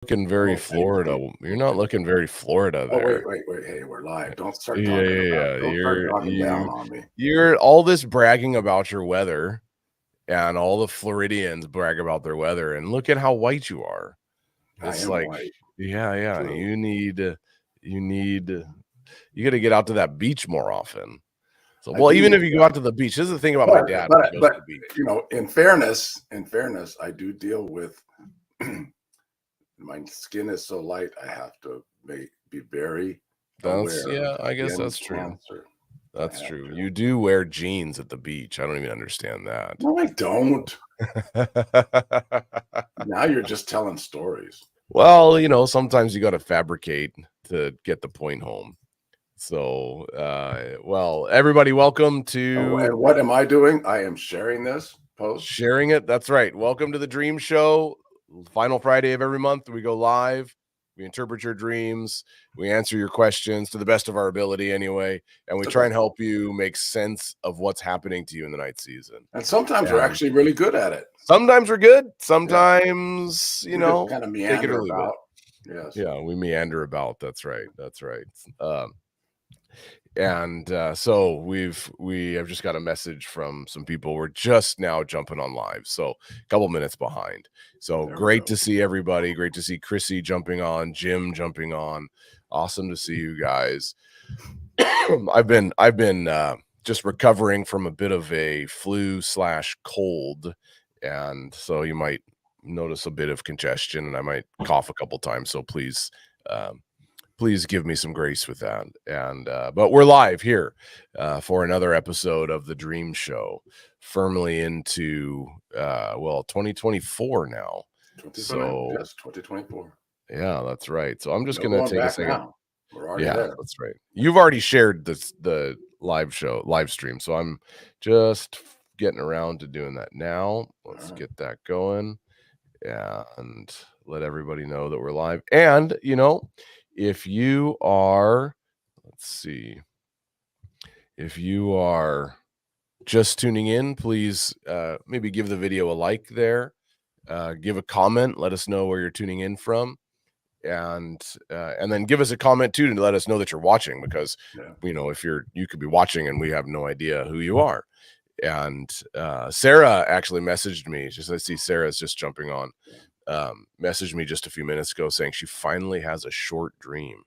looking very Oh, thank Florida. you. You're not looking very Florida Oh, wait, there. wait, wait. Hey, we're live. Don't start Yeah, talking yeah, about yeah. don't start You're talking down you on me. you're all this bragging about your weather, and all the Floridians brag about their weather, and look at how white you are. I It's am like, white. yeah. True. You gotta get out to that beach more often. So, I well, do even if need you go that. out to the beach, this is the thing about my dad when he goes to But the beach. in fairness, I do deal with my skin is so light. I have to be very aware of I guess skin that's true. cancer. I That's have true. to. You do wear jeans at the beach. I don't even understand that. No, I don't. Now you're just telling stories. Well, sometimes you gotta fabricate to get the point home. So, well, everybody, welcome And to what am I doing? I am sharing this post. Sharing It. That's right. Welcome to the Dream Show. Final Friday of every month, we go live. We interpret your dreams. We answer your questions to the best of our ability, anyway. And we try and help you make sense of what's happening to you in the night season. And sometimes we're And actually really good at it. sometimes we're good. Yeah. Sometimes, We just kind of take it or meander leave it. about. Yes. Yeah, we meander about. That's right. That's right. So we have just got a message from some people. We're just now jumping on live, so a couple minutes behind. So great to see everybody. Great to see Chrissy jumping on, Jim jumping on. Awesome to see you guys. I've been just recovering from a bit of a flu/cold, and so you might notice a bit of congestion, and I might cough a couple times. So please give me some grace with that. And but we're live here for another episode of the Dream Show, firmly into 2024 now. So yes, 2024. Yeah, that's right. So I'm just No gonna going take a back second. now. We're already Yeah, there. that's right. You've already shared the live stream, so I'm just getting around to doing that now. Let's get that going and let everybody know that we're live. And if you are, let's see, if you are just tuning in, please maybe give the video a like there, give a comment, let us know where you're tuning in from, and then give us a comment too to let us know that you're watching, because if you could be watching and we have no idea who you are. And Sarah actually messaged me. I see Sarah's just jumping on. Messaged me just a few minutes ago saying she finally has a short dream.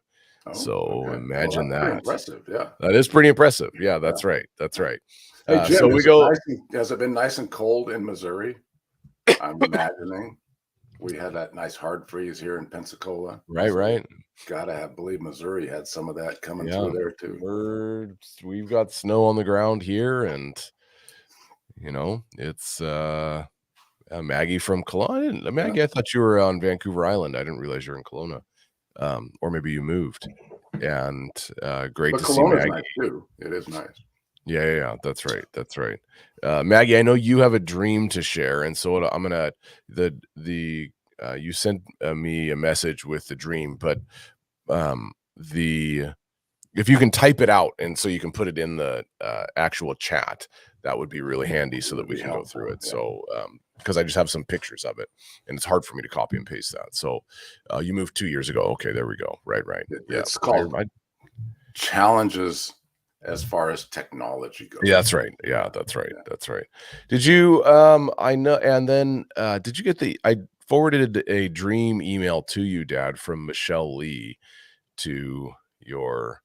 Imagine that. Pretty impressive. Yeah, that is pretty impressive. Yeah, that's right. That's right. Hey, Jim, so we go. Has it been nice and cold in Missouri? I'm imagining we had that nice hard freeze here in Pensacola. Right. Believe Missouri had some of that coming through there too. We've got snow on the ground here, and it's Maggie from Kelowna. Maggie, I thought you were on Vancouver Island. I didn't realize you're in Kelowna, or maybe you moved. And great to see Maggie. Nice too. It is nice. Yeah, that's right. That's right. Maggie, I know you have a dream to share, and so I'm gonna you sent me a message with the dream, but if you can type it out and so you can put it in the actual chat, that would be really handy so that we can go through it. Yeah. So because I just have some pictures of it and it's hard for me to copy and paste that. So you moved 2 years ago. Okay, there we go. Right. Yeah, it's called challenges as far as technology goes. Yeah, that's right. Yeah, that's right. That's right. Did you I know, and then did you get I forwarded a dream email to you, Dad, from Michelle Lee to your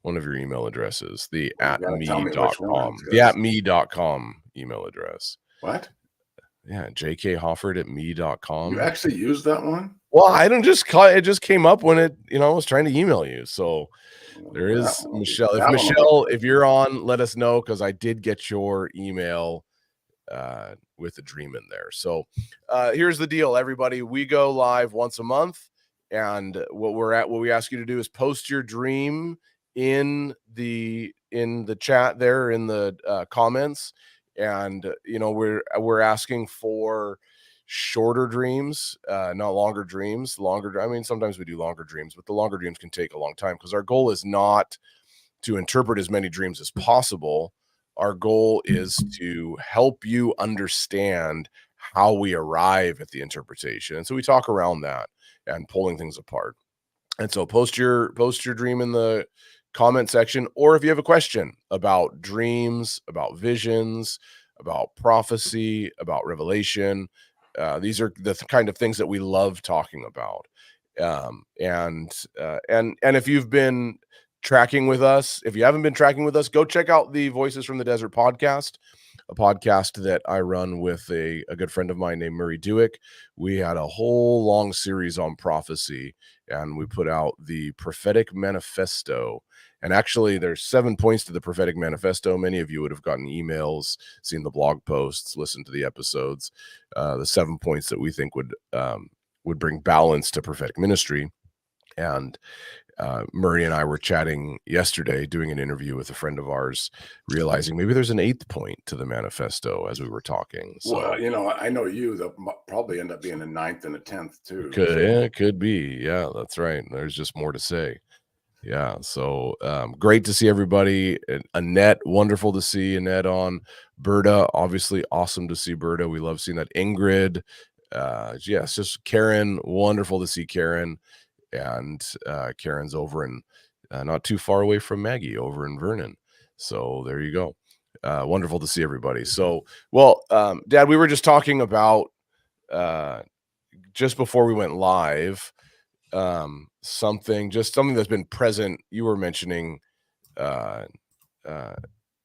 one of your email addresses, the @me.com. The @me.com email address. What? Yeah, JK Hofford @me.com. You actually use that one? Well, I don't just it just came up when it, I was trying to email you. So there is Michelle. If you're on, let us know, because I did get your email with a dream in there. So here's the deal, everybody. We go live once a month, and what we ask you to do is post your dream in the chat there, in the comments. And we're asking for shorter dreams, not longer dreams. I mean, sometimes we do longer dreams, but the longer dreams can take a long time, because our goal is not to interpret as many dreams as possible. Our goal is to help you understand how we arrive at the interpretation. And so we talk around that and pulling things apart. And so post your dream in the comment section, or if you have a question about dreams, about visions, about prophecy, about revelation, these are the kind of things that we love talking about. And if you've been tracking with us, if you haven't been tracking with us, go check out the Voices from the Desert podcast, a podcast that I run with a good friend of mine named Murray Dewick. We had a whole long series on prophecy, and we put out the Prophetic Manifesto. And actually, there's 7 points to the Prophetic Manifesto. Many of you would have gotten emails, seen the blog posts, listened to the episodes. The 7 points that we think would bring balance to prophetic ministry. And Murray and I were chatting yesterday, doing an interview with a friend of ours, realizing maybe there's an 8th point to the manifesto as we were talking. So, well, I know they'll probably end up being a 9th and a 10th too. Could be. Yeah, that's right. There's just more to say. Yeah. So great to see everybody. Annette, wonderful to see Annette on. Berta, obviously awesome to see Berta. We love seeing that. Ingrid. Yes, just Karen, wonderful to see Karen. And Karen's over in not too far away from Maggie over in Vernon. So there you go. Wonderful to see everybody. So, well, Dad, we were just talking about just before we went live, something that's been present. You were mentioning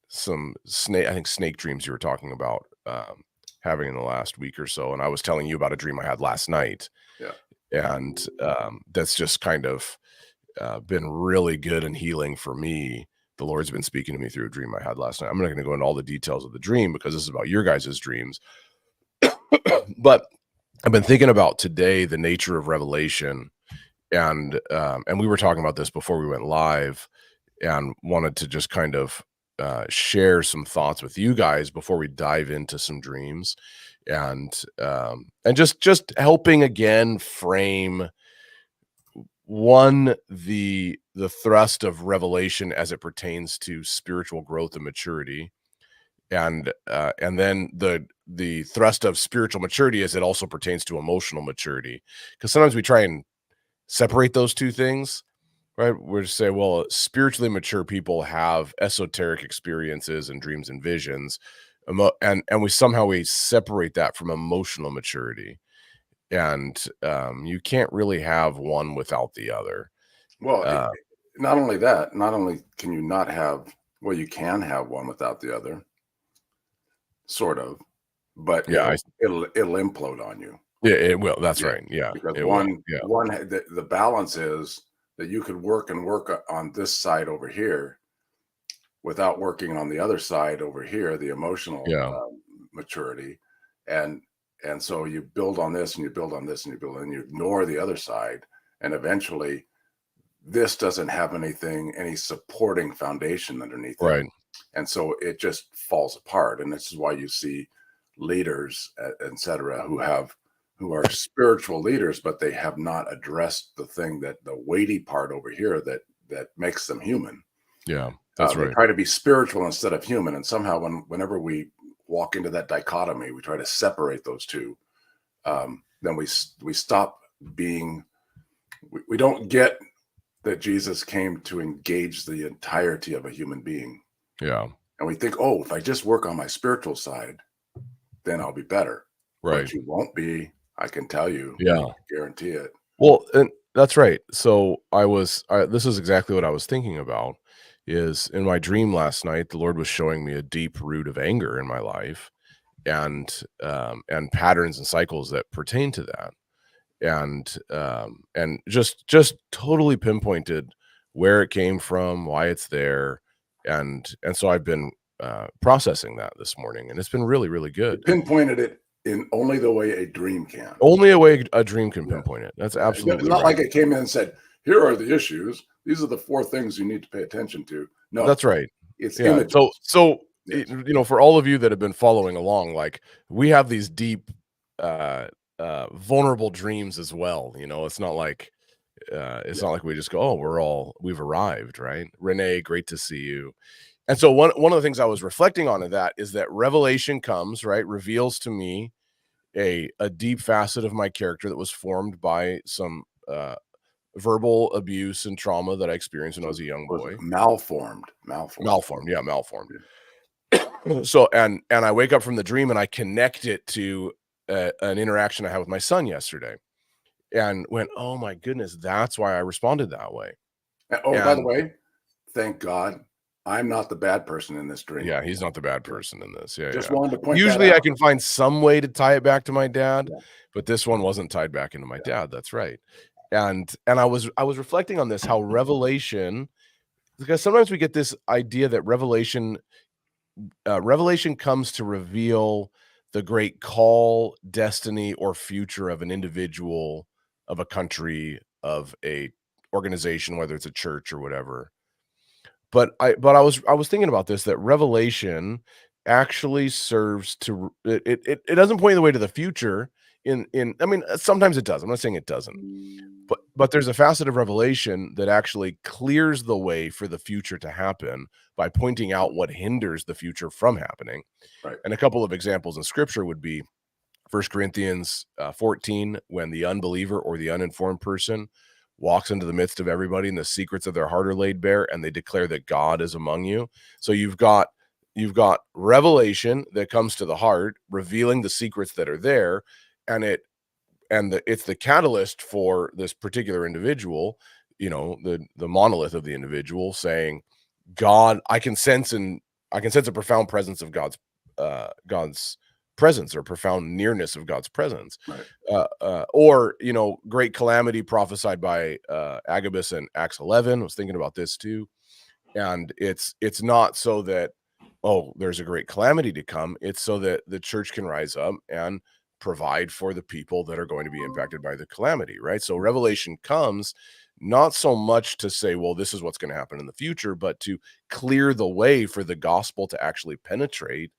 some snake dreams you were talking about having in the last week or so. And I was telling you about a dream I had last night. Yeah. And that's just kind of been really good and healing for me. The Lord's been speaking to me through a dream I had last night. I'm not going to go into all the details of the dream because this is about your guys' dreams. But I've been thinking about today the nature of revelation, and we were talking about this before we went live, and wanted to just kind of share some thoughts with you guys before we dive into some dreams. And just helping again frame the thrust of revelation as it pertains to spiritual growth and maturity, and then the thrust of spiritual maturity as it also pertains to emotional maturity, because sometimes we try and separate those two things, right? We're just saying, well, spiritually mature people have esoteric experiences and dreams and visions. And we separate that from emotional maturity, and you can't really have one without the other. Well, not only can you not have, well, you can have one without the other, sort of, but Yeah, it'll implode on you. Yeah, it will. That's right. Yeah, because one, the balance is that you could work on this side over here without working on the other side over here, the emotional maturity, and so you build on this and you build on this and you ignore the other side, and eventually this doesn't have any supporting foundation underneath right? And so it just falls apart. And this is why you see leaders, etc., who are spiritual leaders, but they have not addressed the weighty part over here that makes them human. Yeah, that's right. They try to be spiritual instead of human, and somehow whenever we walk into that dichotomy, we try to separate those two. Then we stop being. We don't get that Jesus came to engage the entirety of a human being. Yeah, and we think, oh, if I just work on my spiritual side, then I'll be better. Right? But you won't be. I can tell you. Yeah, I guarantee it. Well, and that's right. So this is exactly what I was thinking about. Is in my dream last night, the Lord was showing me a deep root of anger in my life, and patterns and cycles that pertain to that, and just totally pinpointed where it came from, why it's there, and so I've been processing that this morning, and it's been really, really good. You pinpointed it in only the way a dream can. Only a way a dream can pinpoint it. That's absolutely It's not right. like it came in and said, "Here are the issues. These are the 4 things you need to pay attention to." No, that's right. It's images. So yes. For all of you that have been following along, like, we have these deep, vulnerable dreams as well. It's not like not like we just go, oh, we've arrived, right? Renee, great to see you. And so one of the things I was reflecting on in that is that revelation comes, right, reveals to me a deep facet of my character that was formed by some verbal abuse and trauma that I experienced when I was a young boy. Malformed. Yeah, malformed. So, and I wake up from the dream and I connect it to an interaction I had with my son yesterday, and went, "Oh my goodness, that's why I responded that way." By the way, thank God I'm not the bad person in this dream. Yeah, he's not the bad person in this. Yeah, just wanted to point Usually that out. I can find some way to tie it back to my dad, but this one wasn't tied back into my dad. That's right. And I was reflecting on this, how revelation, because sometimes we get this idea that revelation comes to reveal the great call, destiny, or future of an individual, of a country, of a organization, whether it's a church or whatever. But I was thinking about this, that revelation actually serves to it doesn't point the way to the future in I mean, sometimes it does. I'm not saying it doesn't. But there's a facet of revelation that actually clears the way for the future to happen by pointing out what hinders the future from happening. Right. And a couple of examples in scripture would be 1 Corinthians 14, when the unbeliever or the uninformed person walks into the midst of everybody and the secrets of their heart are laid bare, and they declare that God is among you. So you've got revelation that comes to the heart, revealing the secrets that are there, and it's the catalyst for this particular individual, the monolith of the individual, saying, God, I can sense a profound presence of God's presence, or profound nearness of God's presence. Right. Or great calamity prophesied by Agabus in Acts 11. I was thinking about this too. And it's not so that, oh, there's a great calamity to come. It's so that the church can rise up and provide for the people that are going to be impacted by the calamity, right? So revelation comes not so much to say, well, this is what's going to happen in the future, but to clear the way for the gospel to actually penetrate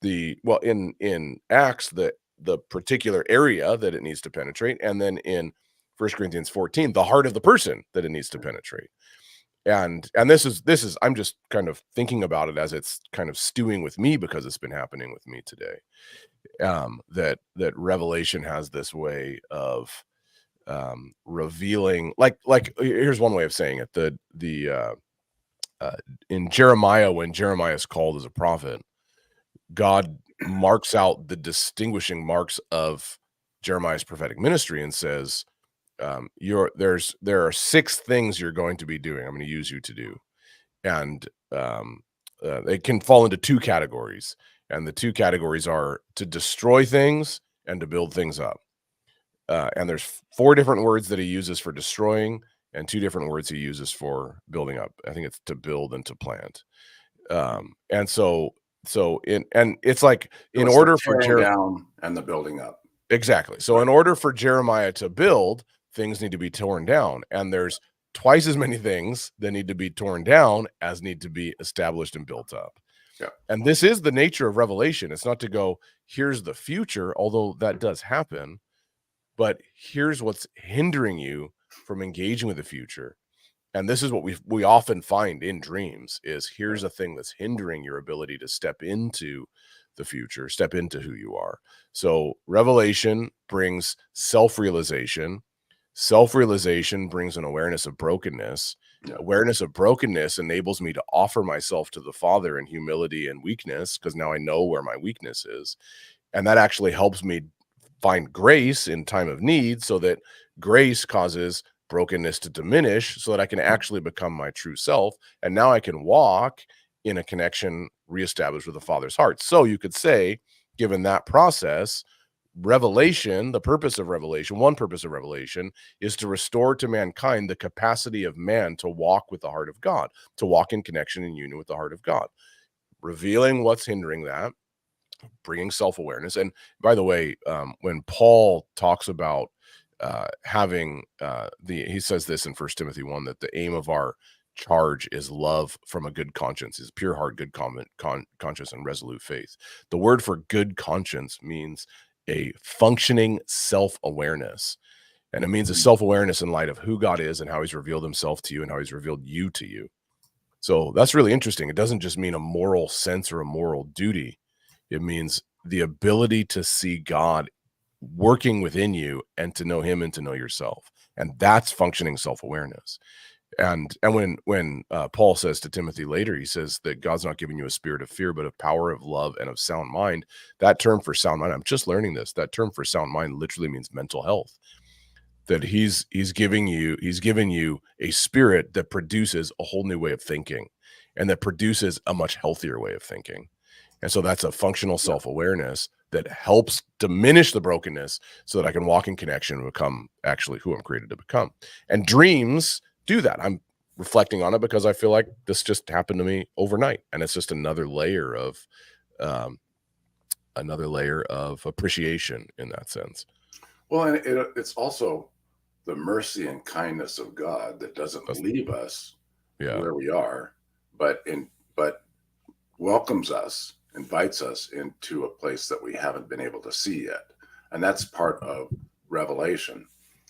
in Acts, the particular area that it needs to penetrate, and then in 1 Corinthians 14, the heart of the person that it needs to penetrate. And this is I'm just kind of thinking about it as it's kind of stewing with me, because it's been happening with me today. That revelation has this way of revealing, like here's one way of saying it. In Jeremiah, when Jeremiah is called as a prophet, God marks out the distinguishing marks of Jeremiah's prophetic ministry and says, there are 6 things you're going to be doing. I'm going to use you to do. And they can fall into 2 categories. And the 2 categories are to destroy things and to build things up. And there's 4 different words that he uses for destroying, and 2 different words he uses for building up. I think it's to build and to plant. And so it's like, in order for down and the building up. Exactly. So in order for Jeremiah to build, things need to be torn down, and there's twice as many things that need to be torn down as need to be established and built up. Yeah. And this is the nature of revelation. It's not to go, here's the future, although that does happen, but here's what's hindering you from engaging with the future. And this is what we often find in dreams, is here's a thing that's hindering your ability to step into the future, step into who you are. So revelation brings self-realization. Self-realization brings an awareness of brokenness. Yeah. Awareness of brokenness enables me to offer myself to the Father in humility and weakness, because now I know where my weakness is. And that actually helps me find grace in time of need, so that grace causes brokenness to diminish, so that I can actually become my true self. And now I can walk in a connection reestablished with the Father's heart. So you could say, given that process, revelation, the purpose of revelation, one purpose of revelation, is to restore to mankind the capacity of man to walk with the heart of God, to walk in connection and union with the heart of God, revealing what's hindering that, bringing self-awareness. And by the way, when Paul talks about having he says this in 1 Timothy 1, that the aim of our charge is love from a good conscience, is pure heart, good conscience, and resolute faith. The word for good conscience means a functioning self-awareness. And it means a self-awareness in light of who God is and how he's revealed himself to you and how he's revealed you to you. So that's really interesting. It doesn't just mean a moral sense or a moral duty. It means the ability to see God working within you, and to know him and to know yourself. And that's functioning self-awareness. And when Paul says to Timothy later, he says that God's not giving you a spirit of fear, but of power, of love, and of sound mind. That term for sound mind, I'm just learning this. That term for sound mind literally means mental health. That he's given you a spirit that produces a whole new way of thinking, and that produces a much healthier way of thinking. And so that's a functional self-awareness that helps diminish the brokenness so that I can walk in connection and become actually who I'm created to become. And dreams do that. I'm reflecting on it because I feel like this just happened to me overnight, and it's just another layer of appreciation in that sense. Well, and it's also the mercy and kindness of God that doesn't leave us where we are, but welcomes us, invites us into a place that we haven't been able to see yet. And that's part of revelation,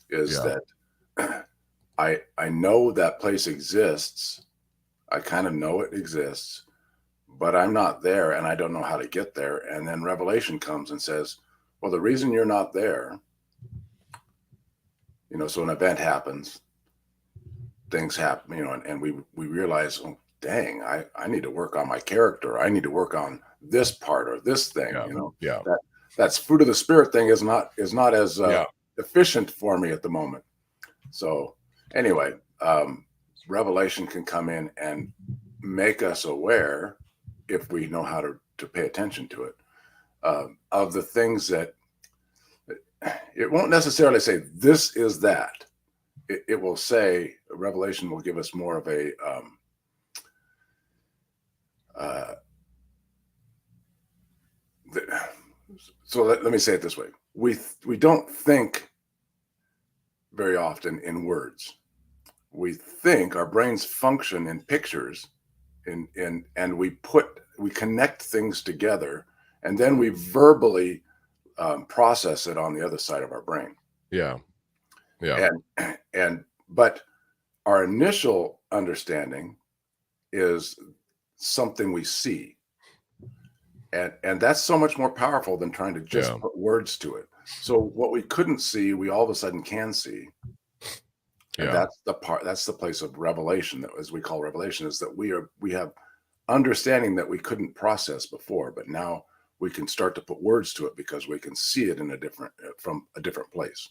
is that I know that place exists. I kind of know it exists, but I'm not there, and I don't know how to get there. And then revelation comes and says, well, the reason you're not there, so an event happens, things happen, and we realize, oh, dang, I need to work on my character. I need to work on this part or this thing, that's fruit of the spirit thing is not as efficient for me at the moment. So anyway, revelation can come in and make us aware, if we know how to pay attention to it, of the things that it won't necessarily say this is that. It will say, revelation will give us more of a so let me say it this way. We don't think very often in words. We think, our brains function in pictures, and we connect things together, and then we verbally process it on the other side of our brain. But our initial understanding is something we see, and that's so much more powerful than trying to just put words to it. So what we couldn't see, we all of a sudden can see. And that's the place of revelation, that, as we call revelation, is that we have understanding that we couldn't process before, but now we can start to put words to it because we can see it from a different place.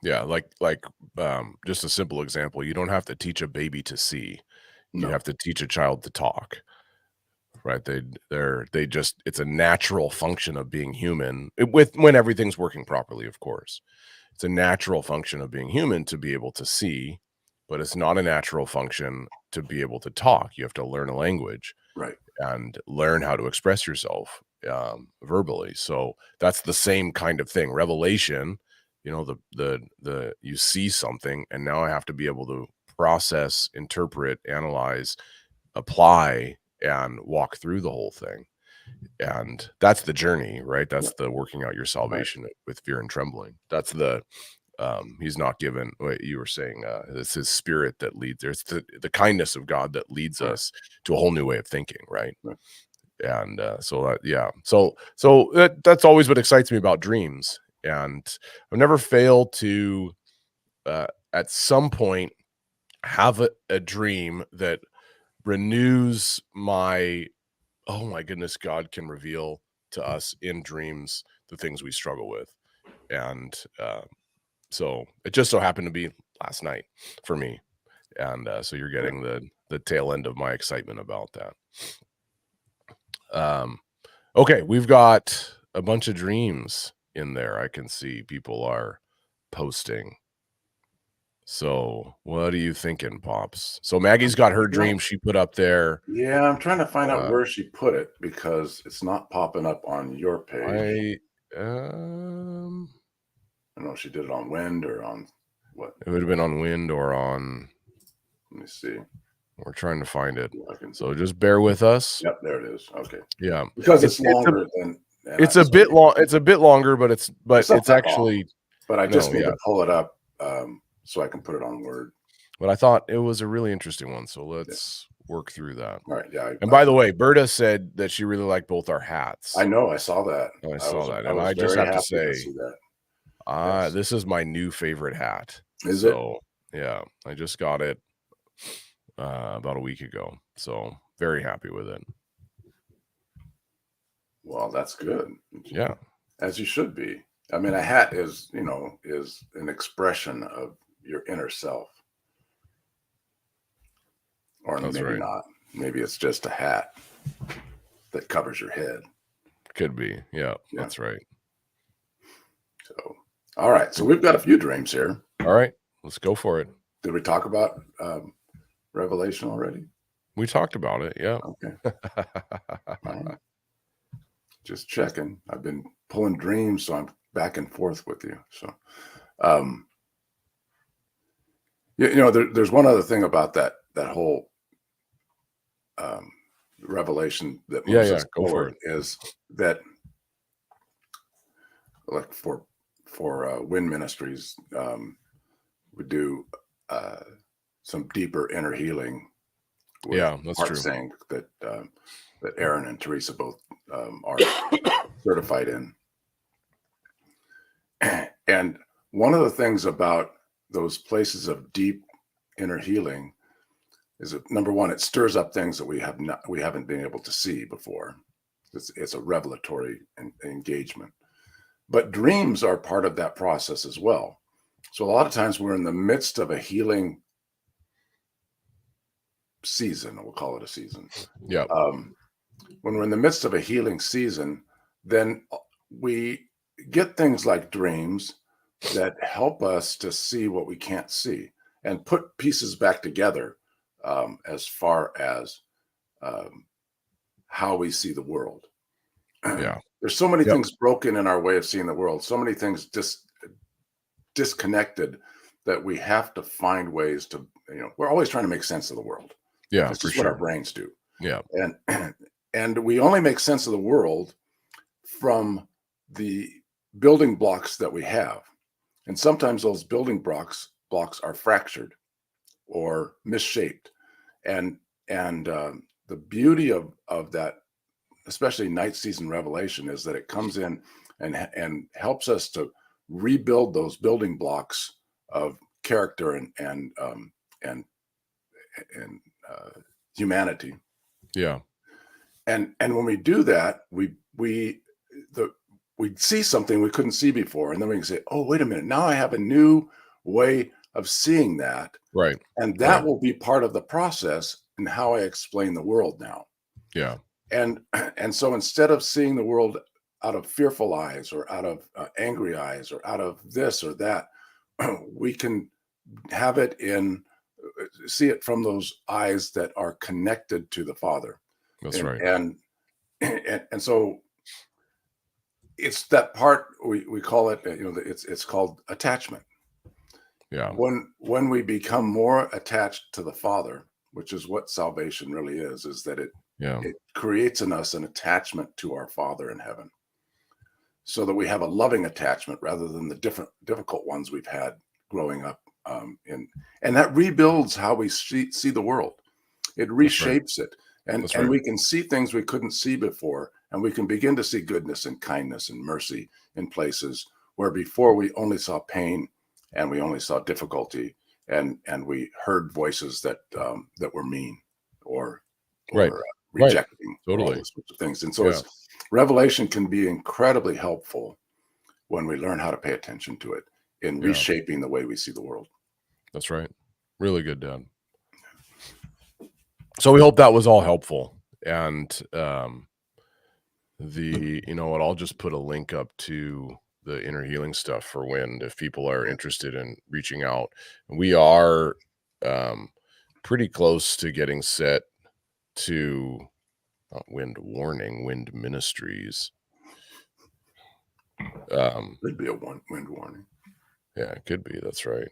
Like just a simple example, you don't have to teach a baby to see. You have to teach a child to talk, right? It's a natural function of being human, when everything's working properly, of course. It's a natural function of being human to be able to see, but it's not a natural function to be able to talk. You have to learn a language, right, and learn how to express yourself verbally. So that's the same kind of thing. Revelation, you see something, and now I have to be able to process, interpret, analyze, apply, and walk through the whole thing. And that's the journey, right? That's the working out your salvation with fear and trembling. That's the he's not given what you were saying. It's his spirit that leads. There's the kindness of God that leads us to a whole new way of thinking, right? And so that's always what excites me about dreams. And I've never failed to at some point have a dream that renews my, oh my goodness, God can reveal to us in dreams the things we struggle with. And so it just so happened to be last night for me. And so you're getting the tail end of my excitement about that. Okay, we've got a bunch of dreams in there. I can see people are posting. So what are you thinking, Pops? So Maggie's got her dream she put up there. Yeah, I'm trying to find out where she put it, because it's not popping up on your page. I don't know if she did it on Wind or on what. It would have been on Wind or on. Let me see. We're trying to find it. So just bear with us. Yep, there it is. Okay. Yeah, because it's longer than. It's a bit long. It's a bit longer, but it's actually. Long. But I just need to pull it up so I can put it on Word. But I thought it was a really interesting one, so let's work through that. All right. Yeah. And by the way, Berta said that she really liked both our hats. I know. I saw that. I saw that, and I just have to say that. Yes. This is my new favorite hat. Is it? Yeah, I just got it about a week ago. So very happy with it. Well, that's good. Yeah. As you should be. I mean, a hat is, is an expression of your inner self. Or That's maybe right. not. Maybe it's just a hat that covers your head. Could be. Yeah. That's right. So, all right. So we've got a few dreams here. All right. Let's go for it. Did we talk about Revelation already? We talked about it. Yeah. Okay. Right. Just checking. I've been pulling dreams, so I'm back and forth with you. So, there's one other thing about that whole revelation that moves us forward is that, like for Wind Ministries, we do some deeper inner healing. That's true. Saying that that Aaron and Teresa both are certified in. And one of the things about those places of deep inner healing is that, number one, it stirs up things that we haven't been able to see before. It's a revelatory engagement. But dreams are part of that process as well. So a lot of times we're in the midst of a healing season. We'll call it a season. Yeah. When we're in the midst of a healing season, then we get things like dreams that help us to see what we can't see and put pieces back together as far as how we see the world. Yeah. There's so many things broken in our way of seeing the world, so many things disconnected, that we have to find ways to, we're always trying to make sense of the world. Yeah, this is what our brains do. Yeah. And we only make sense of the world from the building blocks that we have. And sometimes those building blocks are fractured or misshaped. And the beauty of that, especially night season revelation, is that it comes in and helps us to rebuild those building blocks of character and humanity. Yeah. And when we do that, we see something we couldn't see before, and then we can say, "Oh, wait a minute! Now I have a new way of seeing that." Right. And that will be part of the process in how I explain the world now. Yeah. And so instead of seeing the world out of fearful eyes or out of angry eyes or out of this or that, we can have it see it from those eyes that are connected to the Father. That's right. And so it's that part we call it, it's called attachment. Yeah. When we become more attached to the Father, which is what salvation really is that it creates in us an attachment to our Father in heaven, so that we have a loving attachment rather than the difficult ones we've had growing up. And that rebuilds how we see the world. It reshapes it. And we can see things we couldn't see before, and we can begin to see goodness and kindness and mercy in places where before we only saw pain and we only saw difficulty, and we heard voices that were mean or rejecting all those sorts of things. And so revelation can be incredibly helpful when we learn how to pay attention to it in reshaping the way we see the world. That's right. Really good, Dad. So we hope that was all helpful. And I'll just put a link up to the inner healing stuff for Wind if people are interested in reaching out. We are pretty close to getting set to Wind Ministries. Could be a wind warning. Yeah, it could be. That's right.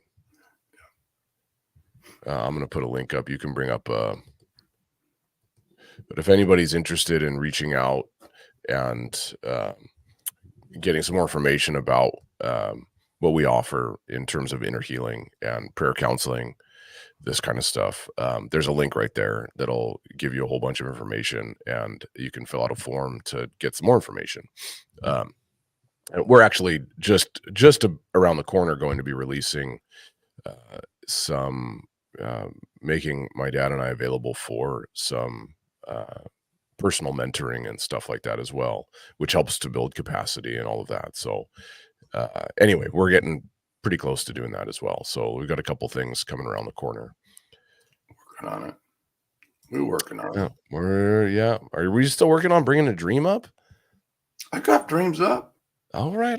I'm going to put a link up. You can bring up but if anybody's interested in reaching out and getting some more information about what we offer in terms of inner healing and prayer counseling, this kind of stuff, there's a link right there that'll give you a whole bunch of information, and you can fill out a form to get some more information. we're actually just around the corner going to be releasing some making my dad and I available for some personal mentoring and stuff like that as well, which helps to build capacity and all of that. So anyway, we're getting pretty close to doing that as well. So we've got a couple things coming around the corner. Working on it. We're working on it. Are we still working on bringing a dream up? I got dreams up. All right.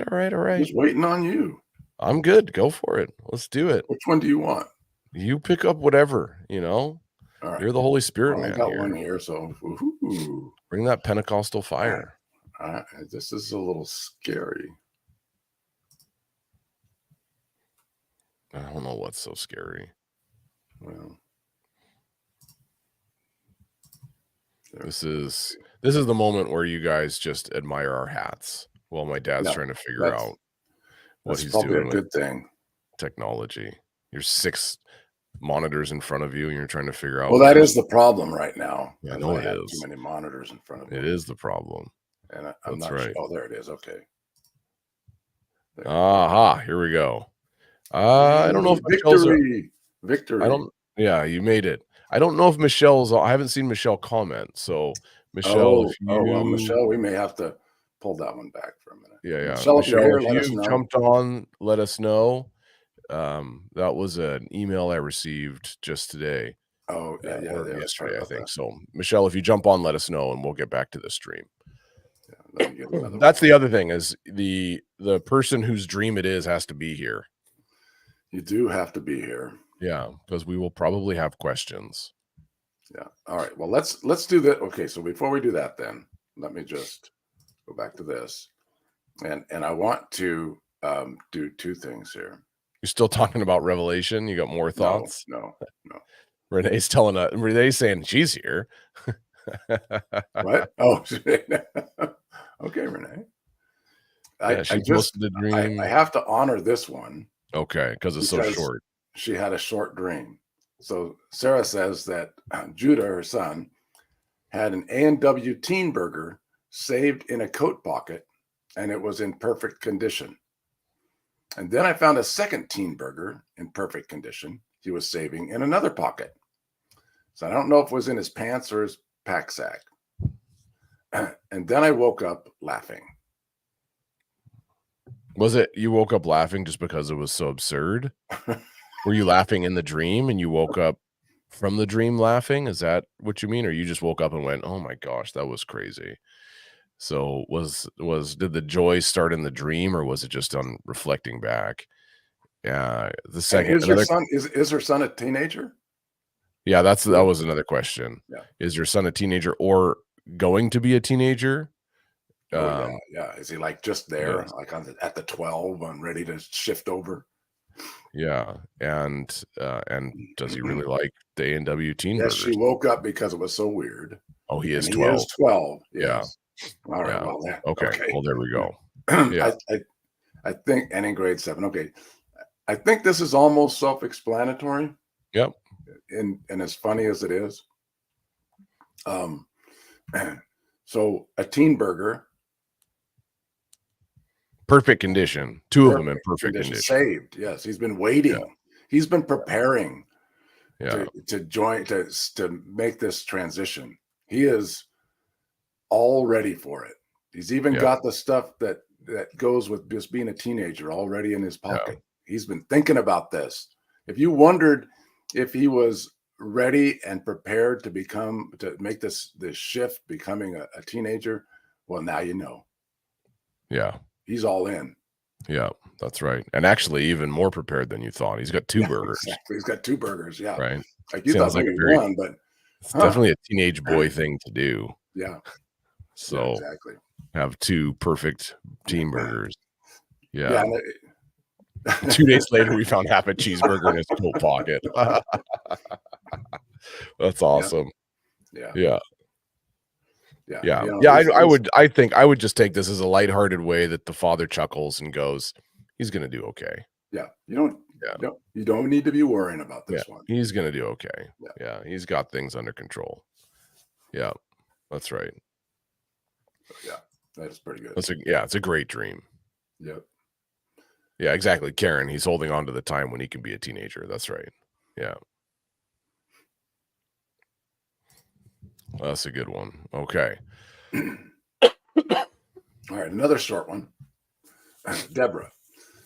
Just waiting on you. I'm good. Go for it. Let's do it. Which one do you want? You pick up whatever, All right. You're the Holy Spirit, man. I got one here, so bring that Pentecostal fire. All right. This is a little scary. I don't know what's so scary. Well, this is the moment where you guys just admire our hats while my dad's trying to figure out what he's doing. A good thing. Technology. There's 6 monitors in front of you, and you're trying to figure out. Well, that is the problem right now. Yeah, I know it is. Too many monitors in front of me. It is the problem. And I'm not sure. Oh, there it is. Okay. Aha! Here we go. I don't know if victory. Yeah, you made it. I don't know if Michelle's. I haven't seen Michelle comment. So Michelle, well, Michelle, we may have to pull that one back for a minute. Yeah. Michelle, if you jumped on, let us know. That was an email I received just today. Oh, or yesterday, I think. So Michelle, if you jump on, let us know, and we'll get back to the stream. That's the other thing is the person whose dream it is has to be here. You do have to be here. Yeah, because we will probably have questions. Yeah. All right. Well, let's do that. Okay. So before we do that, then let me just go back to this, and I want to do 2 things here. You're still talking about Revelation? You got more thoughts? No. Renee's saying she's here. What? Oh, okay, Renee. She posted the dream. I have to honor this one. Okay, because it's so short. She had a short dream. So Sarah says that Judah, her son, had an A&W Teen Burger saved in a coat pocket, and it was in perfect condition. And then I found a second Teen Burger in perfect condition he was saving in another pocket. So I don't know if it was in his pants or his pack sack. And then I woke up laughing. Was it you woke up laughing just because it was so absurd? Were you laughing in the dream and you woke up from the dream laughing? Is that what you mean? Or you just woke up and went, oh my gosh, that was crazy. So did the joy start in the dream, or was it just on reflecting back? Yeah. The second is her son a teenager? Yeah, that was another question. Yeah. Is your son a teenager or going to be a teenager? Yeah. Is he like just there, like at the 12 and ready to shift over? Yeah, and does he really like the A&W Teen Burgers? She woke up because it was so weird. Oh, he is 12. He is 12. Yes. Yeah. All right. Well, okay. Well, there we go. Yeah. I think, and in grade 7. Okay. I think this is almost self-explanatory. Yep. And as funny as it is. So a Teen Burger. Perfect condition. 2 of them in perfect condition. Saved. Yes. He's been waiting. Yeah. He's been preparing to make this transition. He is all ready for it. He's even got the stuff that goes with just being a teenager already in his pocket. Yeah. He's been thinking about this. If you wondered if he was ready and prepared to make this shift, becoming a teenager, well, now you know. Yeah. He's all in. Yeah, that's right. And actually even more prepared than you thought. He's got 2 burgers. Exactly. He's got 2 burgers. Yeah. Right. Like you thought maybe one, but it's definitely a teenage boy thing to do. Yeah. So exactly. Have 2 perfect Teen Burgers. Yeah. 2 days later, we found half a cheeseburger in his coat pocket. That's awesome. Yeah. I would just take this as a lighthearted way that the father chuckles and goes, he's going to do okay. Yeah. You don't need to be worrying about this one. He's going to do okay. Yeah. He's got things under control. Yeah. That's right. Yeah. That's pretty good. It's a great dream. Yep. Yeah, exactly. Karen, he's holding on to the time when he can be a teenager. That's right. Yeah. Well, that's a good one. Okay. All right, another short one. Deborah.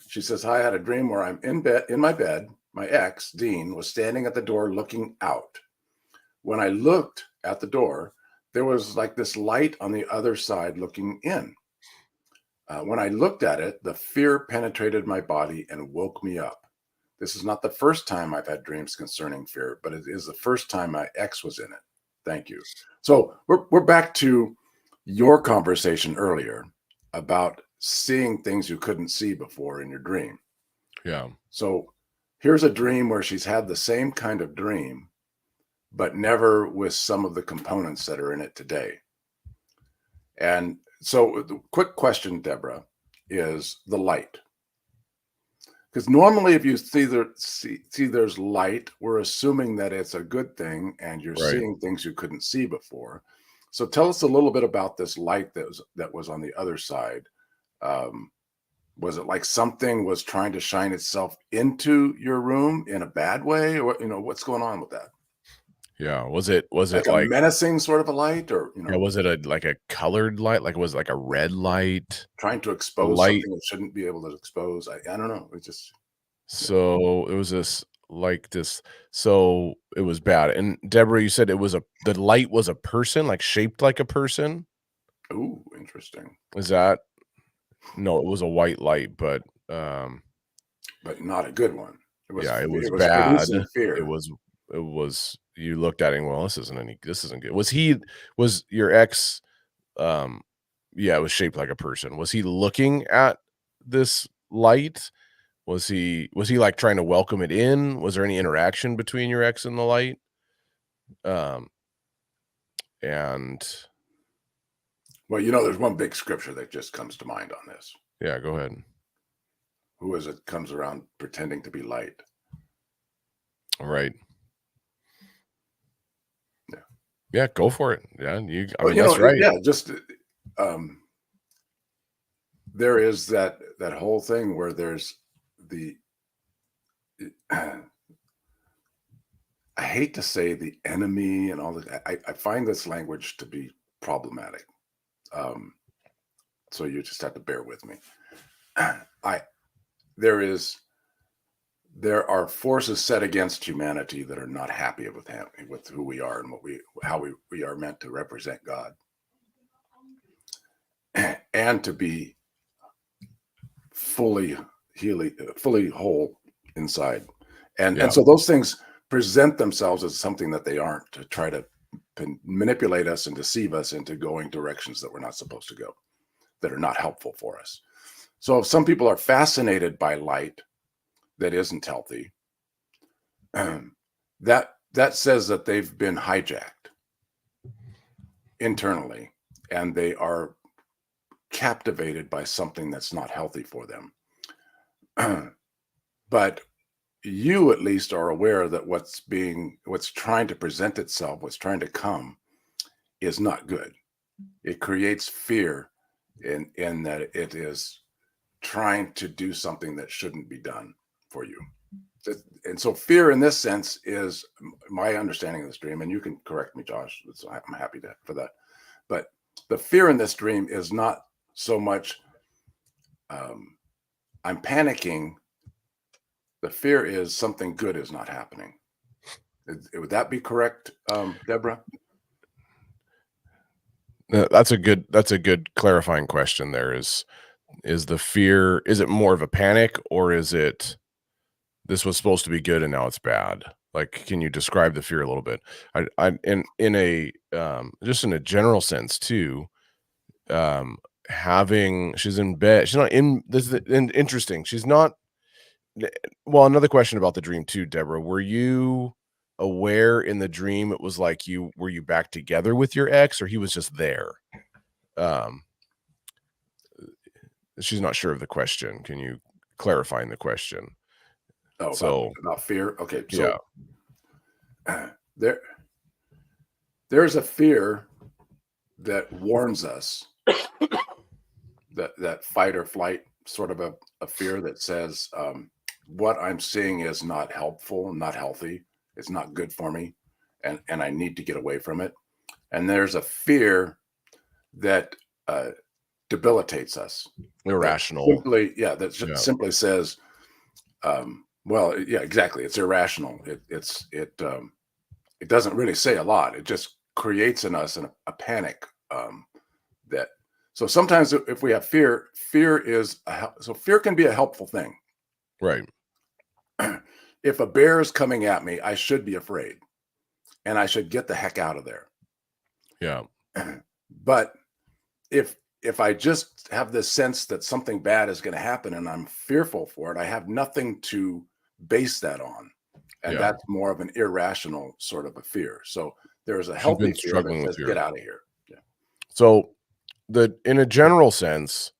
She says, "Hi, I had a dream where I'm in my bed. My ex, Dean, was standing at the door looking out. When I looked at the door, there was like this light on the other side looking in. When I looked at it, the fear penetrated my body and woke me up. This is not the first time I've had dreams concerning fear, but it is the first time my ex was in it. Thank you." So we're back to your conversation earlier about seeing things you couldn't see before in your dream. Yeah. So here's a dream where she's had the same kind of dream, but never with some of the components that are in it today. And so the quick question, Deborah, is the light. Because normally if you see there's light, we're assuming that it's a good thing and you're Right. seeing things you couldn't see before. So tell us a little bit about this light that was on the other side. Was it like something was trying to shine itself into your room in a bad way, or what's going on with that? Yeah. Was it Like a like, menacing sort of a light, or yeah, was it like a colored light? Like, was it like a red light? trying to A expose light. something it shouldn't be able to expose? I don't know. It just yeah. So it was this. So it was bad. And Deborah, you said the light was a person, like shaped like a person. Ooh, interesting. Is that no? It was a white light, but But not a good one. yeah, it was It was bad. producing It fear. was it was you looked at it and, well, this isn't good. Was your ex, um yeah, it was shaped like a person. Was he looking at this light? Was he like trying to welcome it in? Was there any interaction between your ex and the light? Um and Well, there's one big scripture that just comes to mind on this. yeah, go ahead. Who is it comes around pretending to be light? All right. Yeah. Yeah, go for it. Yeah, I Well, mean, that's right. yeah, just um there is that whole thing where there's the I hate to say the enemy and all that. I find this language to be problematic. Um, so you just have to bear with me. I there is there are forces set against humanity that are not happy with who we are and how we are meant to represent God and to be fully fully whole inside. And Yeah. so those things present themselves as something that they aren't, to try to manipulate us and deceive us into going directions that we're not supposed to go, that are not helpful for us. So if some people are fascinated by light that isn't healthy, that says that they've been hijacked internally and they are captivated by something that's not healthy for them. But you at least are aware that what's trying to present itself, what's trying to come, is not good. It creates fear in that it is trying to do something that shouldn't be done for you. And so fear in this sense is my understanding of this dream, and you can correct me, Josh. I'm happy for that. But the fear in this dream is not so much I'm panicking. The fear is something good is not happening. Would that be correct, Deborah? That's a good clarifying question there. Is the fear, is it more of a panic, or is it this was supposed to be good and now it's bad? Like, can you describe the fear a little bit? I in a just in a general sense too, having she's in bed. She's not in this is interesting. She's not well, another question about the dream too, Deborah. Were you aware in the dream it was like were you back together with your ex, or he was just there? Um she's not sure of the question. Can you clarify the question? Oh, So, about fear. Okay, yeah. so there there's a fear that warns us, that fight or flight sort of a fear that says, what I'm seeing is not helpful, not healthy. It's not good for me. And I need to get away from it. And there's a fear that debilitates us. Irrational. That simply says, well, yeah, exactly. It's irrational. It doesn't really say a lot. It just creates in us a panic. So sometimes if we have fear, fear can be a helpful thing. Right. If a bear is coming at me, I should be afraid, and I should get the heck out of there. Yeah. But if I just have this sense that something bad is going to happen and I'm fearful for it, I have nothing to base that on. And that's more of an irrational sort of a fear. So there's a healthy fear that says, get out of here. Yeah. So in a general sense,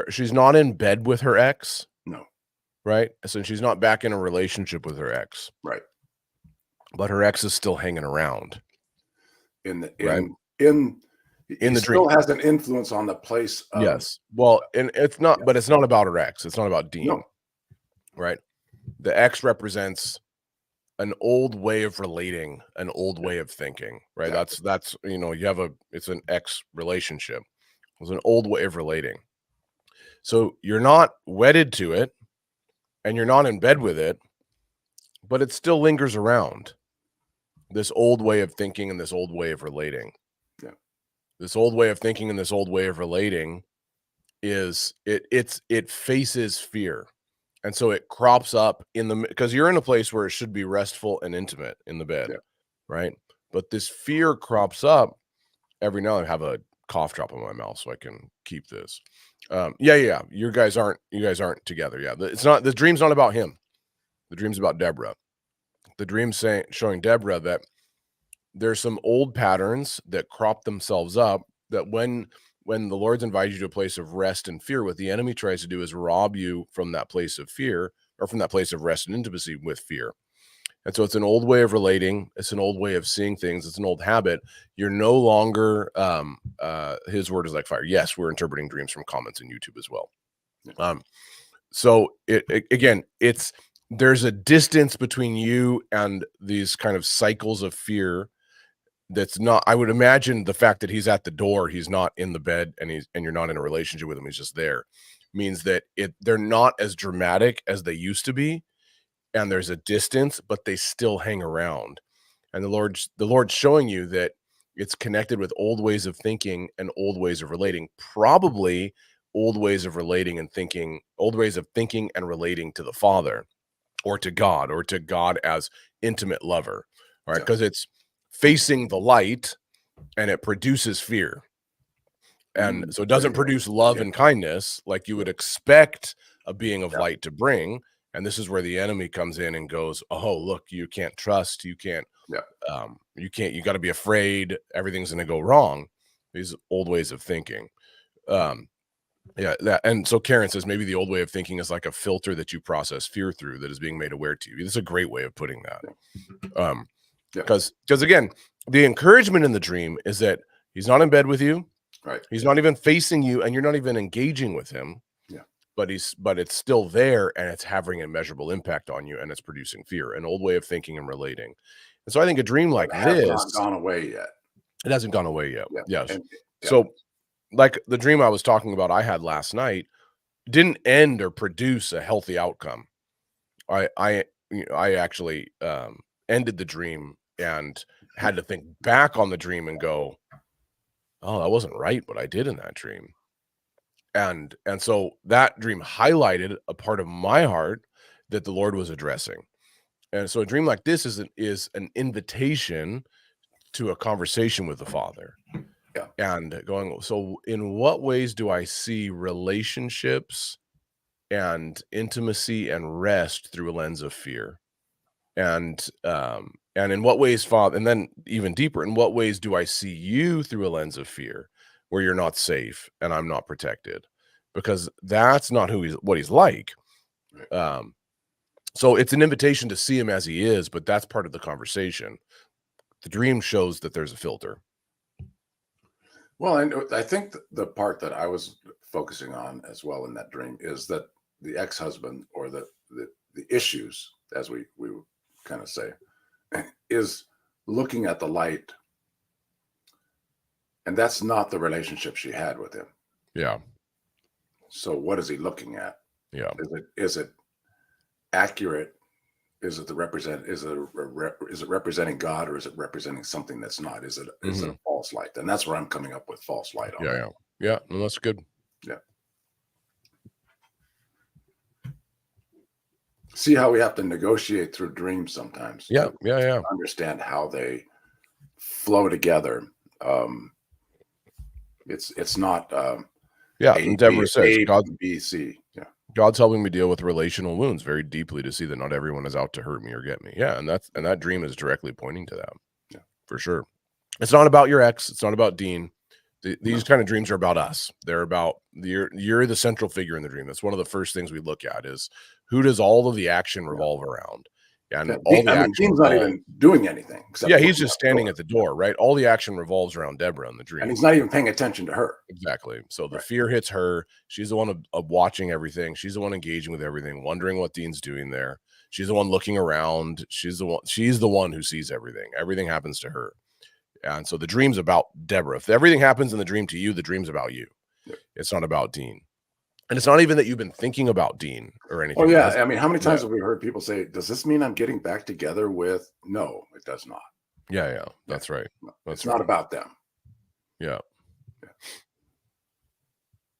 she's not in bed with her ex. No. Right? So she's not back in a relationship with her ex. Right. But her ex is still hanging around. In the dream. Still has an influence on the place. Yes. Well, and it's not, but it's not about her ex. It's not about Dean. No. Right. The ex represents an old way of relating, an old way of thinking. Right. Exactly. That's it's an ex relationship. It's an old way of relating. So you're not wedded to it and you're not in bed with it, but it still lingers around. This old way of thinking and this old way of relating. Yeah. This old way of thinking and this old way of relating it faces fear. And so it crops up because you're in a place where it should be restful and intimate in the bed. Yeah. Right. But this fear crops up every now and then. I have a cough drop in my mouth so I can keep this. You guys aren't together. Yeah. The dream's not about him. The dream's about Deborah. The dream's showing Deborah that there's some old patterns that crop themselves up, that when the Lord's invited you to a place of rest and fear, what the enemy tries to do is rob you from that place of fear, or from that place of rest and intimacy with fear. And so it's an old way of relating. It's an old way of seeing things. It's an old habit. You're no longer, his word is like fire. Yes, we're interpreting dreams from comments in YouTube as well. So there's a distance between you and these kind of cycles of fear. That's not, I would imagine the fact that he's at the door, he's not in the bed, and you're not in a relationship with him, he's just there, means that they're not as dramatic as they used to be. And there's a distance, but they still hang around. And the Lord's showing you that it's connected with old ways of thinking and old ways of relating, probably old ways of relating and thinking, old ways of thinking and relating to the Father, or to God as intimate lover. All right. Because it's facing the light and it produces fear. And so it doesn't produce love and kindness like you would expect a being of light to bring. And this is where the enemy comes in and goes, oh, look, you can't trust, you can't, you got to be afraid, everything's going to go wrong. These old ways of thinking. And so Karen says maybe the old way of thinking is like a filter that you process fear through that is being made aware to you. This is a great way of putting that. Because again, the encouragement in the dream is that he's not in bed with you. Right. He's not even facing you, and you're not even engaging with him. Yeah. But it's still there, and it's having a measurable impact on you, and it's producing fear, an old way of thinking and relating. And so I think a dream like this has not gone away yet. It hasn't gone away yet. Yeah. Yes. So like the dream I was talking about I had last night didn't end or produce a healthy outcome. I actually ended the dream and had to think back on the dream and go, oh, that wasn't right what I did in that dream. And so that dream highlighted a part of my heart that the Lord was addressing. And so a dream like this is an invitation to a conversation with the Father. Yeah. And going, so in what ways do I see relationships and intimacy and rest through a lens of fear? And in what ways, Father, and then even deeper, in what ways do I see you through a lens of fear where you're not safe and I'm not protected? Because that's not what he's like. Right. So it's an invitation to see him as he is, but that's part of the conversation. The dream shows that there's a filter. Well, and I think the part that I was focusing on as well in that dream is that the ex-husband, or the issues, as we would kind of say, is looking at the light, and that's not the relationship she had with him. Yeah. So what is he looking at? Yeah. Is it accurate? Is it representing God, or is it representing something that's not? Is it a false light? And that's where I'm coming up with false light on. Yeah. No, that's good. Yeah. See how we have to negotiate through dreams sometimes. Yeah. Understand how they flow together. It's not. And Deborah says God, B, C. Yeah. God's helping me deal with relational wounds very deeply to see that not everyone is out to hurt me or get me. Yeah, and that dream is directly pointing to that. Yeah, for sure. It's not about your ex. It's not about Dean. These kind of dreams are about us. They're about you're the central figure in the dream. That's one of the first things we look at is who does all of the action revolve around. And all the action Dean's not even doing anything. He's just standing at the door, right? All the action revolves around Deborah in the dream. And he's not even paying attention to her. Exactly. So the fear hits her. She's the one of watching everything. She's the one engaging with everything, wondering what Dean's doing there. She's the one looking around. She's the one who sees everything. Everything happens to her. And so the dream's about Deborah. If everything happens in the dream to you, the dream's about you. Yep. It's not about Dean. And it's not even that you've been thinking about Dean or anything. Oh, yeah. I mean, how many times have we heard people say, does this mean I'm getting back together with? No, it does not. Yeah. That's right. It's not about them. Yeah.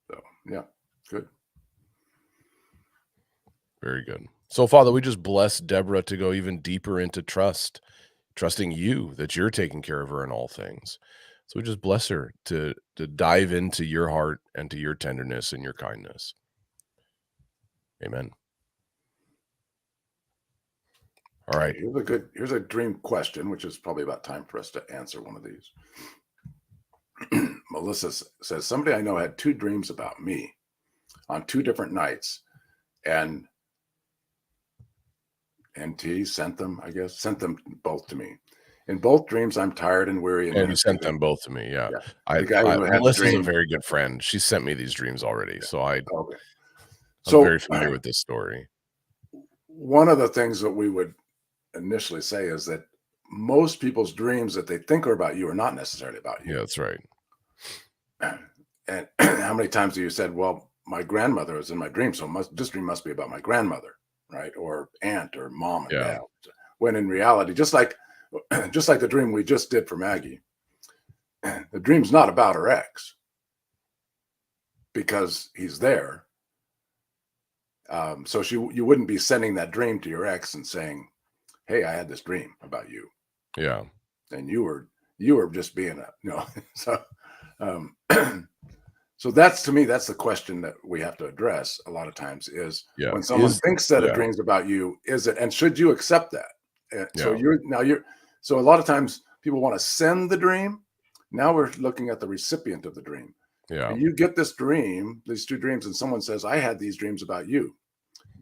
So, yeah. Good. Very good. So, Father, we just bless Deborah to go even deeper into trusting you that you're taking care of her in all things. So we just bless her to dive into your heart and to your tenderness and your kindness. Amen. All right. Here's a dream question, which is probably about time for us to answer one of these. Melissa says, somebody I know had 2 dreams about me on 2 different nights, and NT sent them both to me. In both dreams, I'm tired and weary. And he sent them both to me. Yeah. Melissa's a very good friend. She sent me these dreams already. So I'm very familiar with this story. One of the things that we would initially say is that most people's dreams that they think are about you are not necessarily about you. Yeah, that's right. And how many times have you said, well, my grandmother is in my dream, so this dream must be about my grandmother, right? Or aunt or mom and dad. When in reality, just like the dream we just did for Maggie, the dream's not about her ex because he's there. So you wouldn't be sending that dream to your ex and saying, hey, I had this dream about you. Yeah. And you were just being so so that's, to me, that's the question that we have to address a lot of times is when someone thinks that a dream's about you, is it, and should you accept that? So a lot of times people want to send the dream. Now we're looking at the recipient of the dream. Yeah. And you get this dream, these 2 dreams, and someone says, I had these dreams about you.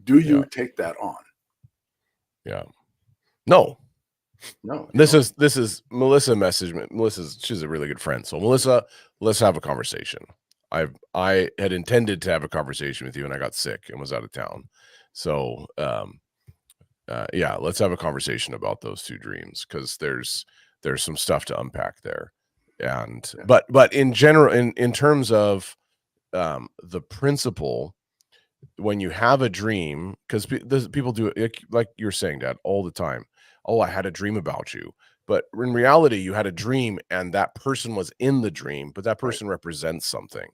Do you take that on? Yeah. No. This don't. is Melissa messaged me. She's a really good friend. So Melissa, let's have a conversation. I had intended to have a conversation with you and I got sick and was out of town. So let's have a conversation about those 2 dreams, because there's some stuff to unpack there. And but in general, in terms of the principle, when you have a dream, because people do it, like you're saying, Dad, all the time. Oh, I had a dream about you. But in reality, you had a dream and that person was in the dream, but that person represents something.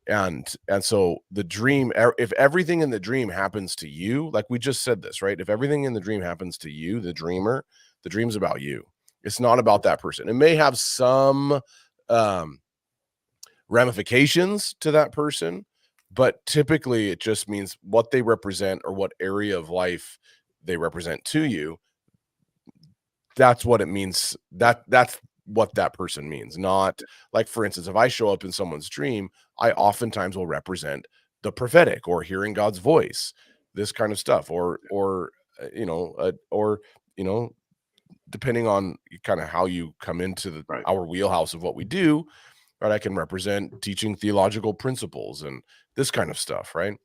And so the dream, if everything in the dream happens to you, like we just said this, right? If everything in the dream happens to you, the dreamer, the dream's about you. It's not about that person. It may have some ramifications to that person, but typically it just means what they represent or what area of life they represent to you. That's what it means. That's what that person means. Not like, for instance, if I show up in someone's dream, I oftentimes will represent the prophetic or hearing God's voice, this kind of stuff, or depending on kind of how you come into our wheelhouse of what we do, right? I can represent teaching theological principles and this kind of stuff, right?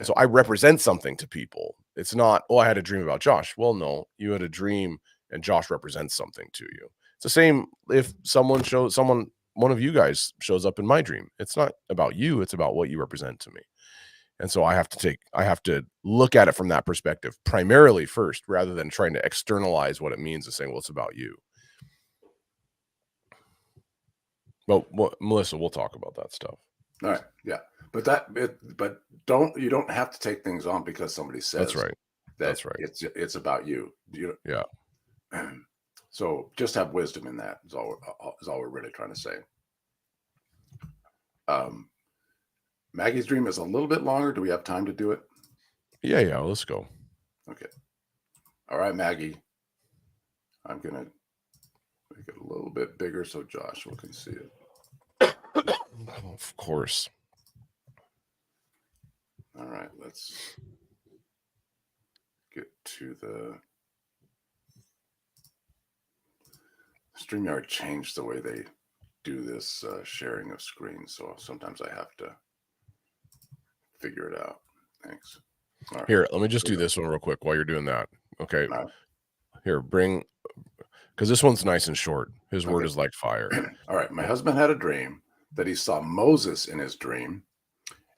So I represent something to people. It's not, oh, I had a dream about Josh. Well, no, you had a dream and Josh represents something to you. It's the same if one of you guys shows up in my dream. It's not about you, it's about what you represent to me. And so I have to look at it from that perspective primarily first, rather than trying to externalize what it means and saying, well, it's about you. Well, Melissa, we'll talk about that stuff. All right. Yeah. But you don't have to take things on because somebody says that's right. That's right. It's about you. Yeah. So just have wisdom in that is all we're really trying to say. Maggie's dream is a little bit longer. Do we have time to do it? Yeah. Let's go. Okay. All right, Maggie. I'm going to make it a little bit bigger so Joshua can see it. Of course. All right, let's get to the StreamYard changed the way they do this sharing of screens, so sometimes I have to figure it out. Thanks. Right. Here, let me just do this one real quick while you're doing that. Okay. Right. Here, because this one's nice and short. His word is like fire. All right. My husband had a dream that he saw Moses in his dream.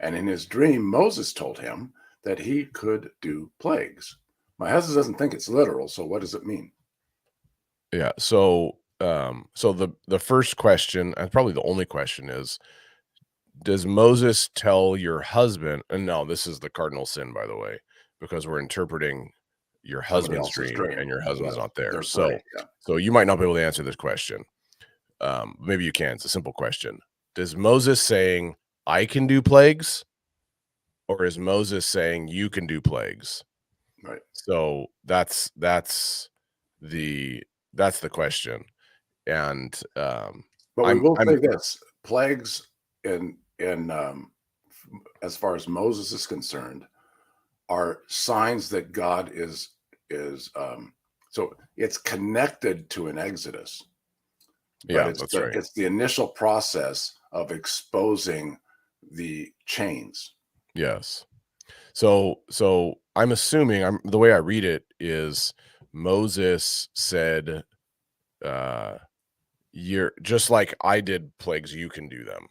And in his dream, Moses told him that he could do plagues. My husband doesn't think it's literal. So what does it mean? Yeah. So the first question, and probably the only question, is, does Moses tell your husband? And no, this is the cardinal sin, by the way, because we're interpreting your husband's dream and your husband's not there. So you might not be able to answer this question. Maybe you can. It's a simple question. Does Moses saying, I can do plagues, or is Moses saying you can do plagues? Right. So that's the question. And but we will say this: plagues in as far as Moses is concerned are signs that God is so it's connected to an exodus. Yeah, that's right. It's the initial process of exposing the chains. Yes. So I'm assuming the way I read it is Moses said, you're just like I did plagues, you can do them.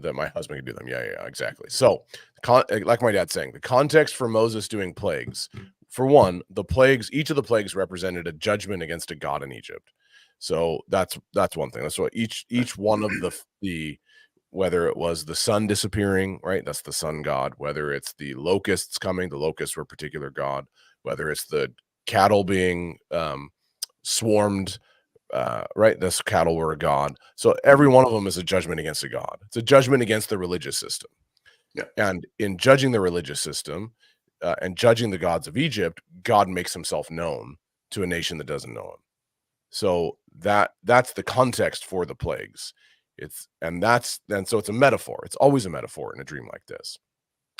That my husband can do them. Yeah, exactly. So like my dad's saying, the context for Moses doing plagues, for one, each of the plagues represented a judgment against a god in Egypt. So that's one thing. That's what each one of the whether it was the sun disappearing, right? That's the sun god. Whether it's the locusts coming, the locusts were a particular god. Whether it's the cattle being swarmed, right? This cattle were a god. So every one of them is a judgment against a god. It's a judgment against the religious system. Yeah. And in judging the religious system and judging the gods of Egypt, God makes himself known to a nation that doesn't know him. So that's the context for the plagues. So it's a metaphor. It's always a metaphor in a dream like this.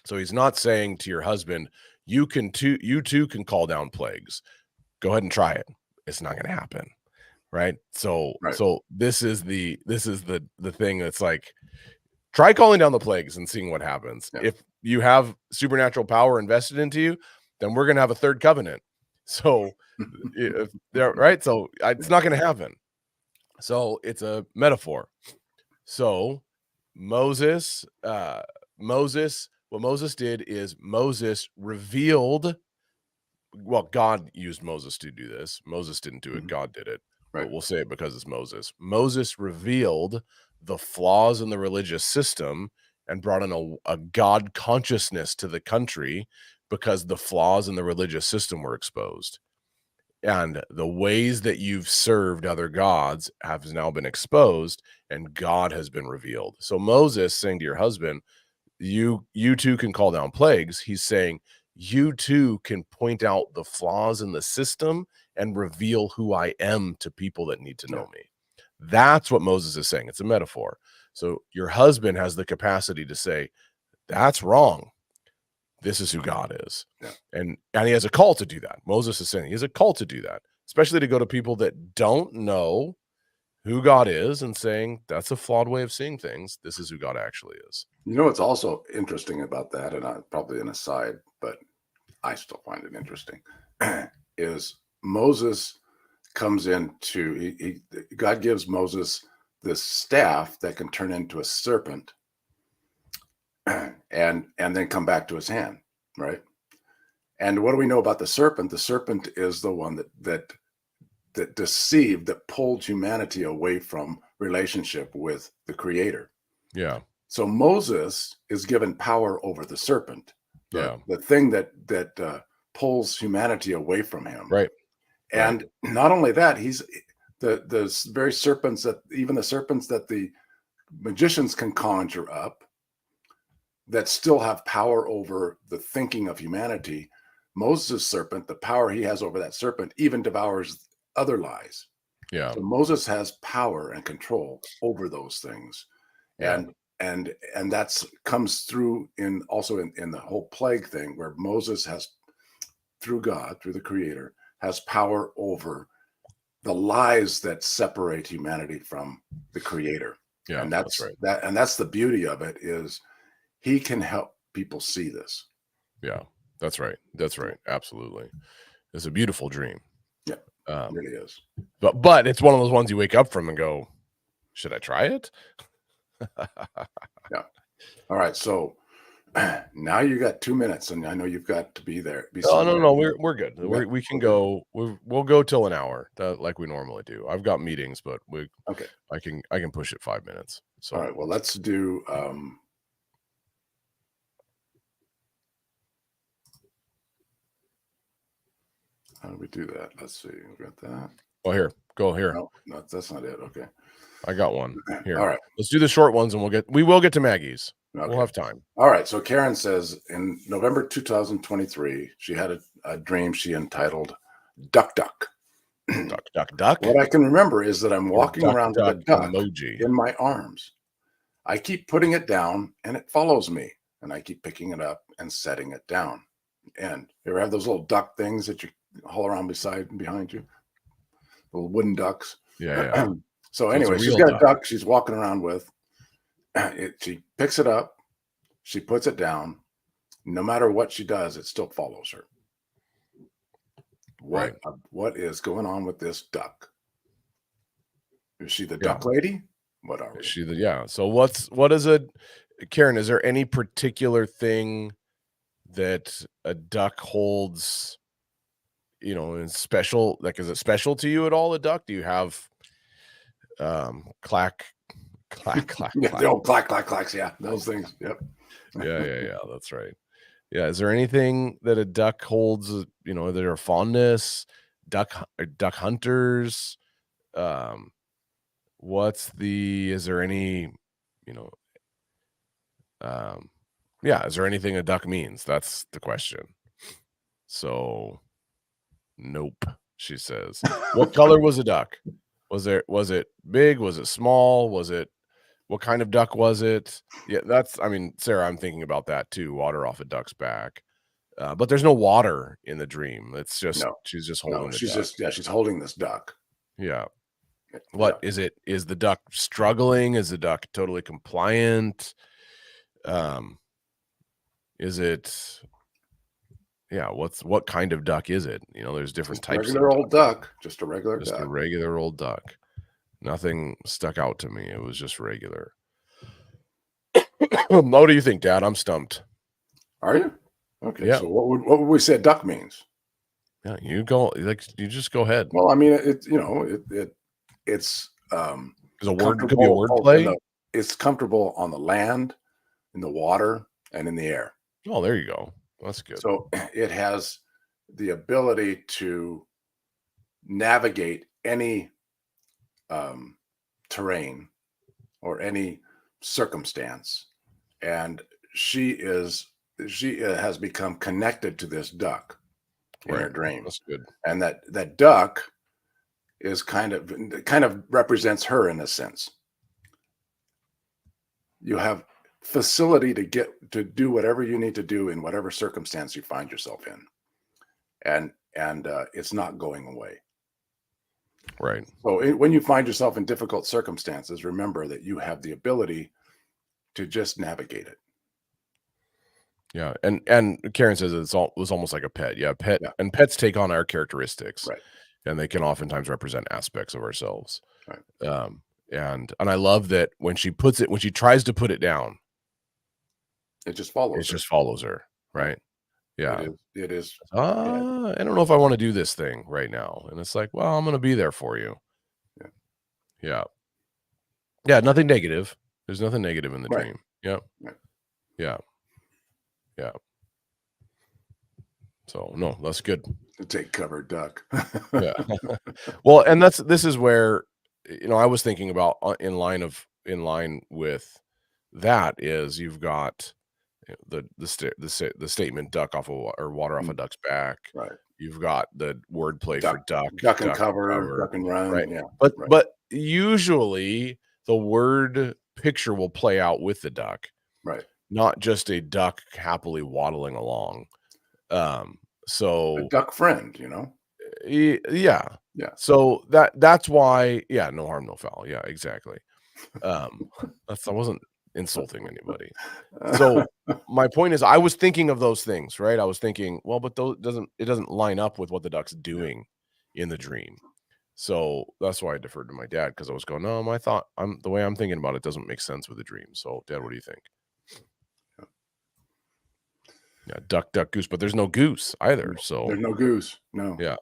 So he's not saying to your husband, you too can call down plagues. Go ahead and try it. It's not going to happen. Right. So this is the thing that's like, try calling down the plagues and seeing what happens. Yeah. If you have supernatural power invested into you, then we're going to have a third covenant. So right. So it's not going to happen. So it's a metaphor. So Moses, what Moses did is Moses revealed, well, God used Moses to do this. Moses didn't do it. God did it. Right. But we'll say it because it's Moses. Moses revealed the flaws in the religious system and brought in a God consciousness to the country because the flaws in the religious system were exposed. And the ways that you've served other gods have now been exposed and God has been revealed. So Moses saying to your husband, you too can call down plagues. He's saying, you too can point out the flaws in the system and reveal who I am to people that need to know me. That's what Moses is saying. It's a metaphor. So your husband has the capacity to say, that's wrong. This is who God is. Yeah. And he has a call to do that. Moses is saying he has a call to do that, especially to go to people that don't know who God is and saying that's a flawed way of seeing things. This is who God actually is. You know what's also interesting about that, and probably an aside, but I still find it interesting, is Moses comes into God gives Moses this staff that can turn into a serpent and then come back to his hand, right? And what do we know about the serpent? The serpent is the one that deceived, that pulled humanity away from relationship with the Creator. Yeah. So Moses is given power over the serpent, the thing that pulls humanity away from him. Right. And not only that, he's the very serpents that even the serpents that the magicians can conjure up that still have power over the thinking of humanity. Moses' serpent, the power he has over that serpent, even devours other lies. Yeah. So Moses has power and control over those things. Yeah. And that's comes through in the whole plague thing, where Moses has, through God, through the Creator, has power over the lies that separate humanity from the Creator. Yeah, and that's right. and that's the beauty of it, is he can help people see this. Yeah, that's right. That's right. Absolutely. It's a beautiful dream. Yeah, it really is. But it's one of those ones you wake up from and go, should I try it? Yeah. All right. So now you got 2 minutes, and I know you've got to be there. No. We're good. We can go. We'll go till an hour, like we normally do. I've got meetings, but okay. I can push it 5 minutes. So all right. Well, let's do. How do we do that? Let's see. We got that. Oh, here. Go here. No, that's not it. Okay. I got one here. All right. Let's do the short ones, and we will get to Maggie's. Okay. We'll have time. All right. So Karen says in November 2023, she had a dream she entitled Duck Duck. Duck, duck, duck. What I can remember is that I'm walking around with a duck emoji in my arms. I keep putting it down and it follows me, and I keep picking it up and setting it down. And you ever have those little duck things that you haul around beside and behind you? Little wooden ducks. Yeah. So anyway, she's got a duck she's walking around with. She picks it up, she puts it down. No matter what she does, it still follows her. What is going on with this duck? Is she the duck lady? What are we? Is she so what is it, Karen? Is there any particular thing that a duck holds, in special? Like, is it special to you at all, a duck? Do you have clack clack yeah, the old clack clacks, yeah, those things. Yep. yeah, that's right. Yeah, is there anything that a duck holds, their fondness? Duck hunters? Is there any, is there anything a duck means? That's the question. So nope, she says. What color was a duck? Was it big? Was it small? What kind of duck was it? Yeah, Sarah, I'm thinking about that too. Water off a duck's back. But there's no water in the dream. It's just she's just holding she's holding this duck. Yeah. What is it? Is the duck struggling? Is the duck totally compliant? Is it what kind of duck is it? There's different types. Regular old duck, just a regular duck. A regular old duck. Nothing stuck out to me. It was just regular. What do you think, Dad? I'm stumped. Are you? Okay. Yeah. So what would we say a duck means? Yeah, you go. You just go ahead. Well, I mean, it's a word, could be a word play. It's comfortable on the land, in the water, and in the air. Oh, there you go. That's good. So it has the ability to navigate any terrain or any circumstance, and she has become connected to this duck in her dream. That's good. And that duck is kind of represents her in a sense. You have facility to do whatever you need to do in whatever circumstance you find yourself in, and it's not going away. Right. So when you find yourself in difficult circumstances, remember that you have the ability to just navigate it. Yeah, and Karen says was almost like a pet. Yeah, Yeah. and pets take on our characteristics, Right. and they can oftentimes represent aspects of ourselves. Right. And I love that when she tries to put it down, It just it follows her. just follows her, Right. right? Yeah. It is. Yeah. I don't know if I want to do this thing right now. And it's like, well, I'm going to be there for you. Yeah. Yeah. Yeah. Nothing negative. There's nothing negative in the Right. dream. Yeah. Right. Yeah. Yeah. So no, that's good. To take cover, duck. Yeah. Well, and this is where, I was thinking about in line with that is you've got the statement duck off or water off a duck's back. Right. You've got the wordplay for duck and cover, duck and run. right? Yeah. Right. But usually the word picture will play out with the duck, Right. not just a duck happily waddling along. A So duck friend, yeah. Yeah. So that's why, yeah, no harm, no foul. Yeah, exactly. I wasn't insulting anybody. So my point is I was thinking of those things, right? I was thinking, well, but it doesn't line up with what the duck's doing in the dream. So that's why I deferred to my dad, because I was going, no, the way I'm thinking about it doesn't make sense with the dream. So Dad, what do you think? Yeah, duck, duck, goose, but there's no goose either. So there's no goose. No. Yeah.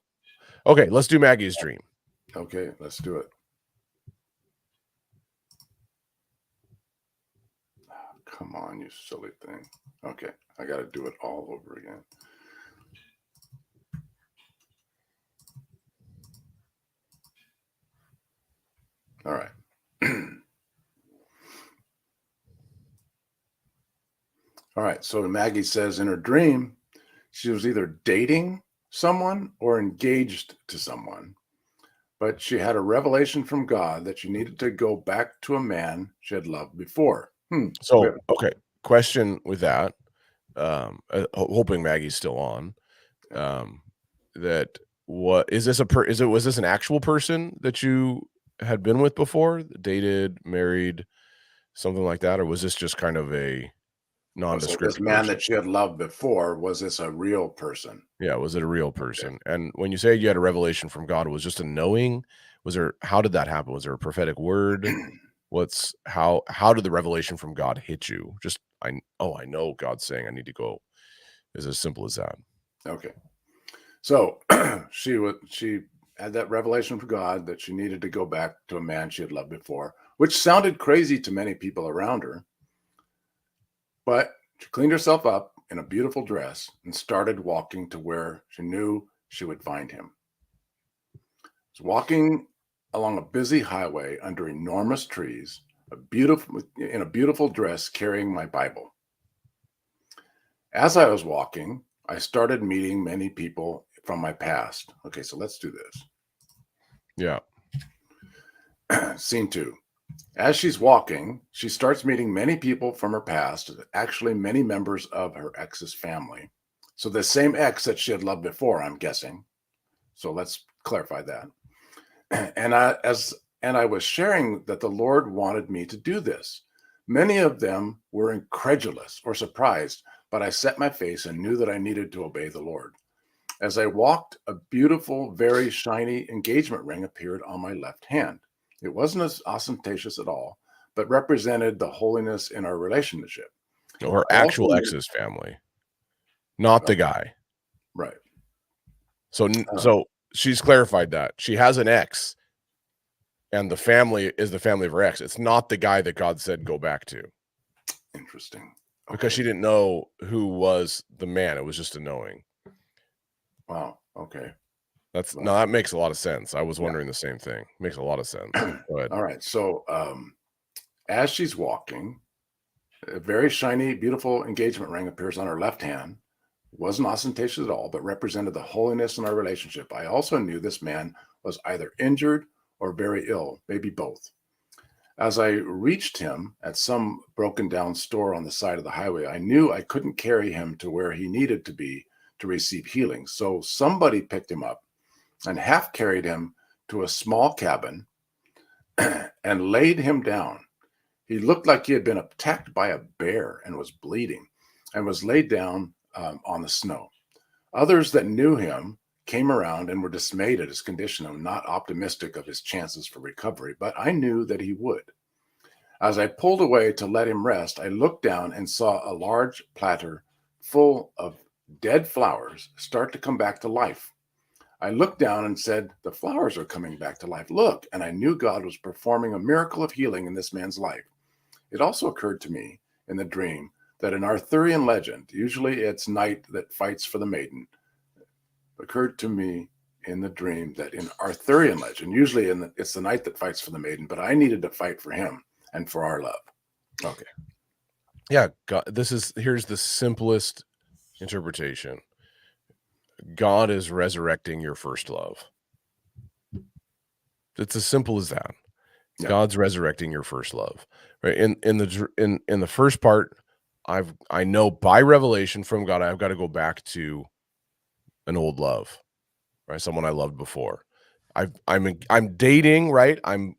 Okay, let's do Maggie's dream. Okay, let's do it. Come on, you silly thing. Okay, I got to do it all over again. All right. All right. So Maggie says in her dream, she was either dating someone or engaged to someone, but she had a revelation from God that she needed to go back to a man she had loved before. So, okay, question with that, hoping Maggie's still on, that was this an actual person that you had been with before, dated, married, something like that? Or was this just kind of a nondescript this man person? that she had loved before, was this a real person? Yeah, was it a real person? Okay. And when you say you had a revelation from God, it was just a knowing? How did that happen? Was there a prophetic word? How did the revelation from God hit you? Just, I know God's saying I need to go. Is as simple as that. Okay. So she had that revelation from God that she needed to go back to a man she had loved before, which sounded crazy to many people around her. But she cleaned herself up in a beautiful dress and started walking to where she knew she would find him. She was walking along a busy highway under enormous trees, in a beautiful dress, carrying my Bible. As I was walking, I started meeting many people from my past. Okay, so let's do this. Yeah. Scene 2. As she's walking, she starts meeting many people from her past, actually many members of her ex's family. So the same ex that she had loved before, I'm guessing. So let's clarify that. And I was sharing that the Lord wanted me to do this. Many of them were incredulous or surprised, but I set my face and knew that I needed to obey the Lord. As I walked, a beautiful, very shiny engagement ring appeared on my left hand. It wasn't as ostentatious at all, but represented the holiness in our relationship. Her actual ex's family, not the guy. Right. So she's clarified that. She has an ex, and the family is the family of her ex. It's not the guy that God said go back to. Interesting. Okay. Because she didn't know who was the man. It was just a knowing. Wow. Okay. That makes a lot of sense. I was wondering the same thing. Makes a lot of sense. Go ahead. All right. So as she's walking, a very shiny, beautiful engagement ring appears on her left hand. It wasn't ostentatious at all, but represented the holiness in our relationship. I also knew this man was either injured or very ill, maybe both. As I reached him at some broken down store on the side of the highway, I knew I couldn't carry him to where he needed to be to receive healing. So somebody picked him up and half carried him to a small cabin and laid him down. He looked like he had been attacked by a bear and was bleeding and was laid down on the snow. Others that knew him came around and were dismayed at his condition and not optimistic of his chances for recovery, but I knew that he would. As I pulled away to let him rest, I looked down and saw a large platter full of dead flowers start to come back to life. I looked down and said, "The flowers are coming back to life. Look." And I knew God was performing a miracle of healing in this man's life. It also occurred to me in the dream that in Arthurian legend, usually it's knight that fights for the maiden. Occurred to me in the dream that in Arthurian legend, usually it's the knight that fights for the maiden, but I needed to fight for him and for our love. Okay. Yeah, God, here's the simplest interpretation. God is resurrecting your first love. It's as simple as that. Yeah. God's resurrecting your first love. Right? In the first part, I know by revelation from God, I've got to go back to an old love, right? Someone I loved before. I'm dating, right? I'm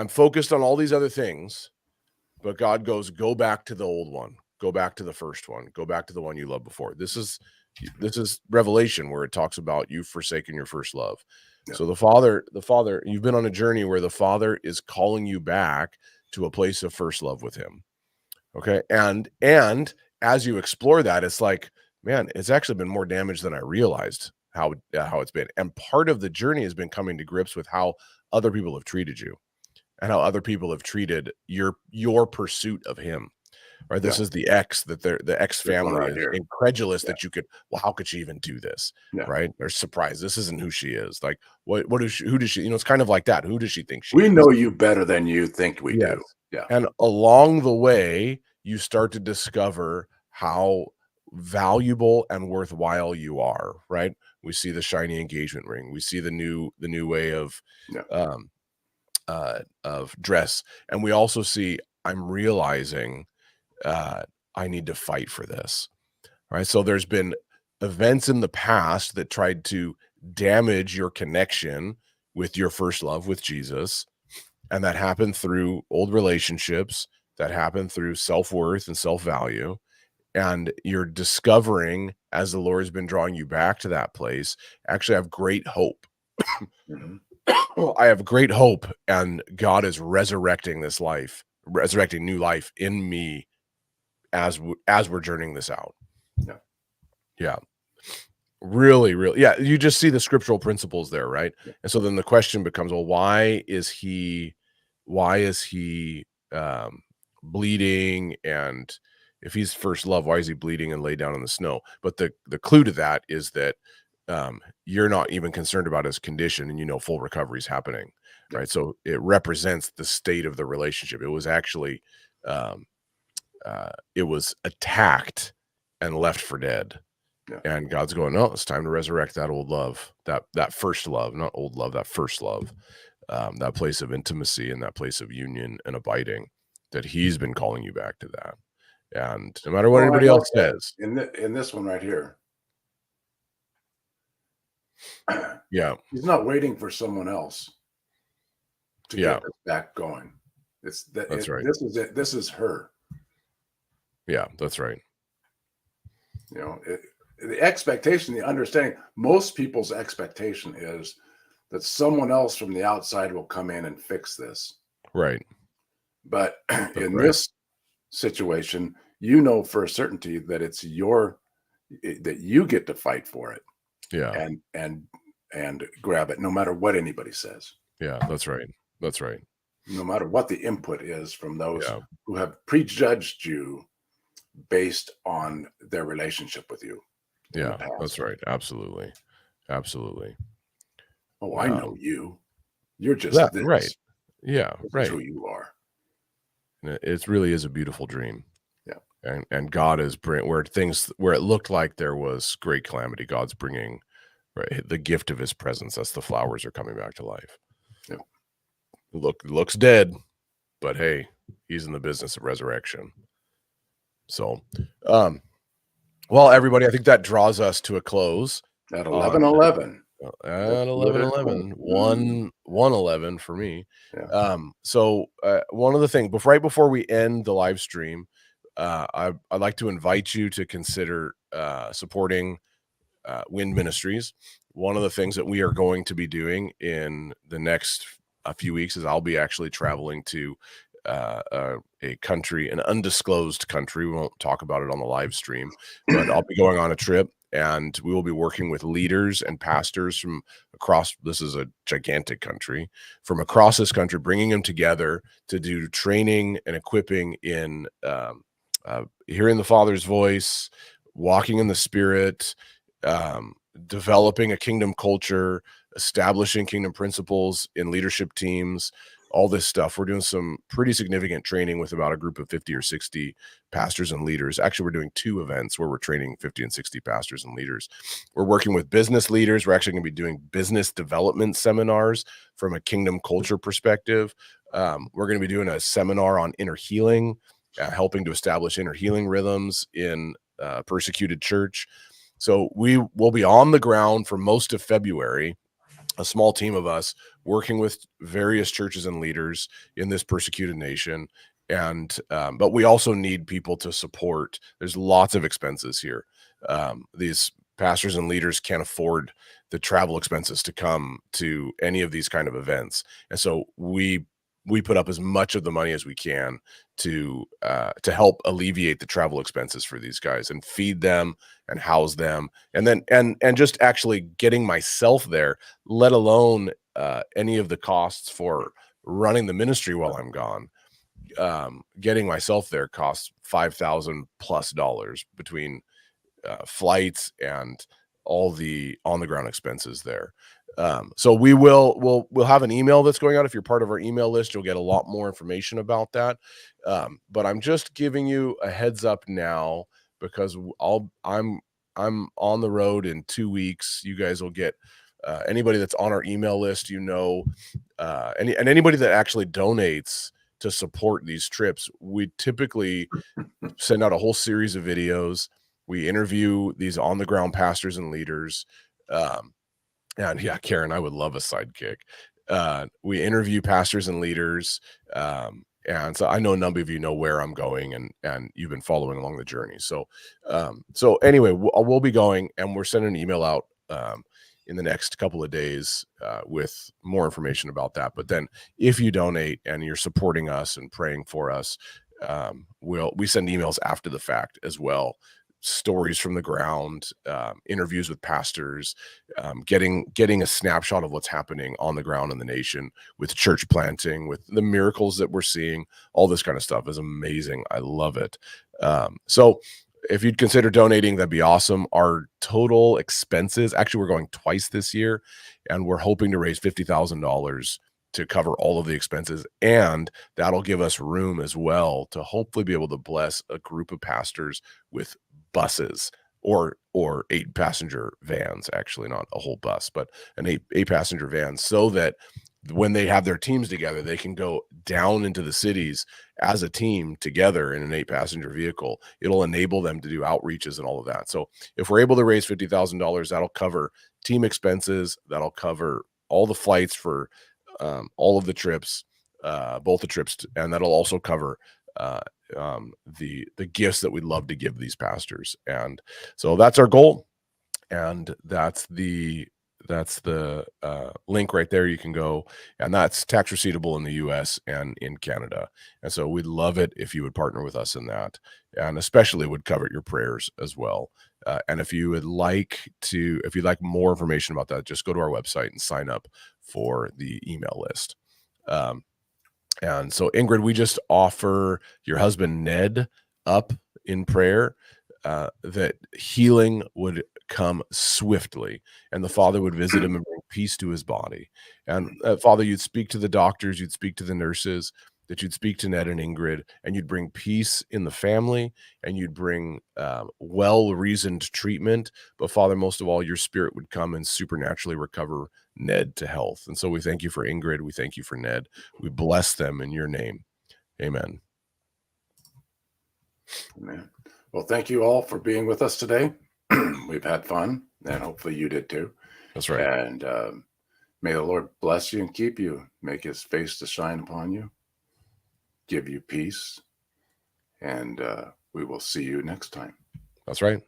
focused on all these other things, but God goes, go back to the old one, go back to the first one, go back to the one you loved before. This is Revelation, where it talks about you've forsaken your first love. Yeah. So the father, you've been on a journey where the Father is calling you back to a place of first love with him. Okay. And as you explore that, it's like, man, it's actually been more damage than I realized how it's been. And part of the journey has been coming to grips with how other people have treated you and how other people have treated your pursuit of him. Right. This is the ex the ex family is incredulous that you could, well, how could she even do this? Yeah. Right. They're surprised. This isn't who she is. Like, who does she, it's kind of like that. Who does she think she is? We know you better than you think we do. Yeah. And along the way, you start to discover how valuable and worthwhile you are. Right. We see the shiny engagement ring. We see the new way of dress. And we also see, I'm realizing I need to fight for this. Right. So there's been events in the past that tried to damage your connection with your first love, with Jesus. And that happened through old relationships, that happened through self-worth and self-value. And you're discovering, as the Lord has been drawing you back to that place, actually I have great hope. Well, I have great hope, and God is resurrecting this life, resurrecting new life in me as we're journeying this out. Yeah. Yeah. Really. Yeah. You just see the scriptural principles there. Right. Yeah. And so then the question becomes, well, why is he bleeding? And if he's first love, why is he bleeding and laid down in the snow? But the clue to that is that you're not even concerned about his condition, and full recovery is happening. Yeah. Right. So it represents the state of the relationship. It was actually it was attacked and left for dead. Yeah. And God's going, no, it's time to resurrect that old love, that first love, not old love, that first love, that place of intimacy and that place of union and abiding, that he's been calling you back to that. And no matter what anybody else says. In this one right here. Yeah. He's not waiting for someone else to get this back going. That's right. This is it. This is her. Yeah, that's right. The expectation, the understanding, most people's expectation is that someone else from the outside will come in and fix this. Right. But in this situation, for a certainty that it's that you get to fight for it. Yeah. And grab it no matter what anybody says. Yeah, that's right. That's right. No matter what the input is from those who have prejudged you based on their relationship with you. Yeah, that's right. Absolutely. Oh, I know you. You're just this. Right. Yeah, This is who you are. And it really is a beautiful dream. Yeah. And God is bringing where it looked like there was great calamity, God's bringing the gift of his presence. That's the flowers are coming back to life. Yeah. Looks dead, but hey, he's in the business of resurrection. So, well, everybody, I think that draws us to a close at 11:11. At 11:11, 1:11 for me. Yeah. One of the things right before we end the live stream, I'd like to invite you to consider supporting Wind Ministries. One of the things that we are going to be doing in the next a few weeks is I'll be actually traveling to a country, an undisclosed country. We won't talk about it on the live stream, but I'll be going on a trip, and we will be working with leaders and pastors from across. This is a gigantic country, from across this country, bringing them together to do training and equipping in hearing the Father's voice, walking in the Spirit, developing a kingdom culture, establishing kingdom principles in leadership teams, all this stuff. We're doing some pretty significant training with about a group of 50 or 60 pastors and leaders. Actually, we're doing 2 events where we're training 50 and 60 pastors and leaders. We're working with business leaders. We're actually going to be doing business development seminars from a kingdom culture perspective. We're going to be doing a seminar on inner healing, helping to establish inner healing rhythms in persecuted church. So we will be on the ground for most of February, a small team of us working with various churches and leaders in this persecuted nation. And but we also need people to support. There's lots of expenses here. These pastors and leaders can't afford the travel expenses to come to any of these kind of events. And so we put up as much of the money as we can to help alleviate the travel expenses for these guys and feed them and house them, and then and just actually getting myself there, let alone any of the costs for running the ministry while I'm gone. Getting myself there costs $5,000+ between flights and all the on the ground expenses there. So we'll have an email that's going out. If you're part of our email list, you'll get a lot more information about that. But I'm just giving you a heads up now, because I'm on the road in 2 weeks. You guys will get anybody that's on our email list, and anybody that actually donates to support these trips. We typically send out a whole series of videos. We interview these on the ground pastors and leaders. And yeah, Karen, I would love a sidekick. We interview pastors and leaders. And so I know a number of you know where I'm going, and you've been following along the journey. So anyway, we'll be going, and we're sending an email out in the next couple of days with more information about that. But then if you donate and you're supporting us and praying for us, we send emails after the fact as well. Stories from the ground, interviews with pastors, getting a snapshot of what's happening on the ground in the nation with church planting, with the miracles that we're seeing. All this kind of stuff is amazing. I love it. So if you'd consider donating, that'd be awesome. Our total expenses, actually, we're going twice this year, and we're hoping to raise $50,000 to cover all of the expenses, and that'll give us room as well to hopefully be able to bless a group of pastors with buses or 8-passenger vans, actually not a whole bus, but an 8-passenger van, so that when they have their teams together, they can go down into the cities as a team together in an 8-passenger vehicle. It'll enable them to do outreaches and all of that. So if we're able to raise $50,000, that'll cover team expenses, that'll cover all the flights for all of the trips, both the trips, and that'll also cover the gifts that we'd love to give these pastors. And so that's our goal, and that's the link right there. You can go, and that's tax receivable in the US and in Canada. And so we'd love it if you would partner with us in that, and especially would cover your prayers as well. And if you'd like more information about that, just go to our website and sign up for the email list. And so, Ingrid, we just offer your husband, Ned, up in prayer, that healing would come swiftly, and the Father would visit him and bring peace to his body. And Father, you'd speak to the doctors, you'd speak to the nurses, that you'd speak to Ned and Ingrid, and you'd bring peace in the family, and you'd bring well-reasoned treatment. But Father, most of all, your Spirit would come and supernaturally recover Ned to health. And so we thank you for Ingrid. We thank you for Ned. We bless them in your name. Amen. Amen. Well, thank you all for being with us today. We've had fun, and hopefully you did too. That's right. And may the Lord bless you and keep you, make his face to shine upon you, give you peace, and we will see you next time. That's right.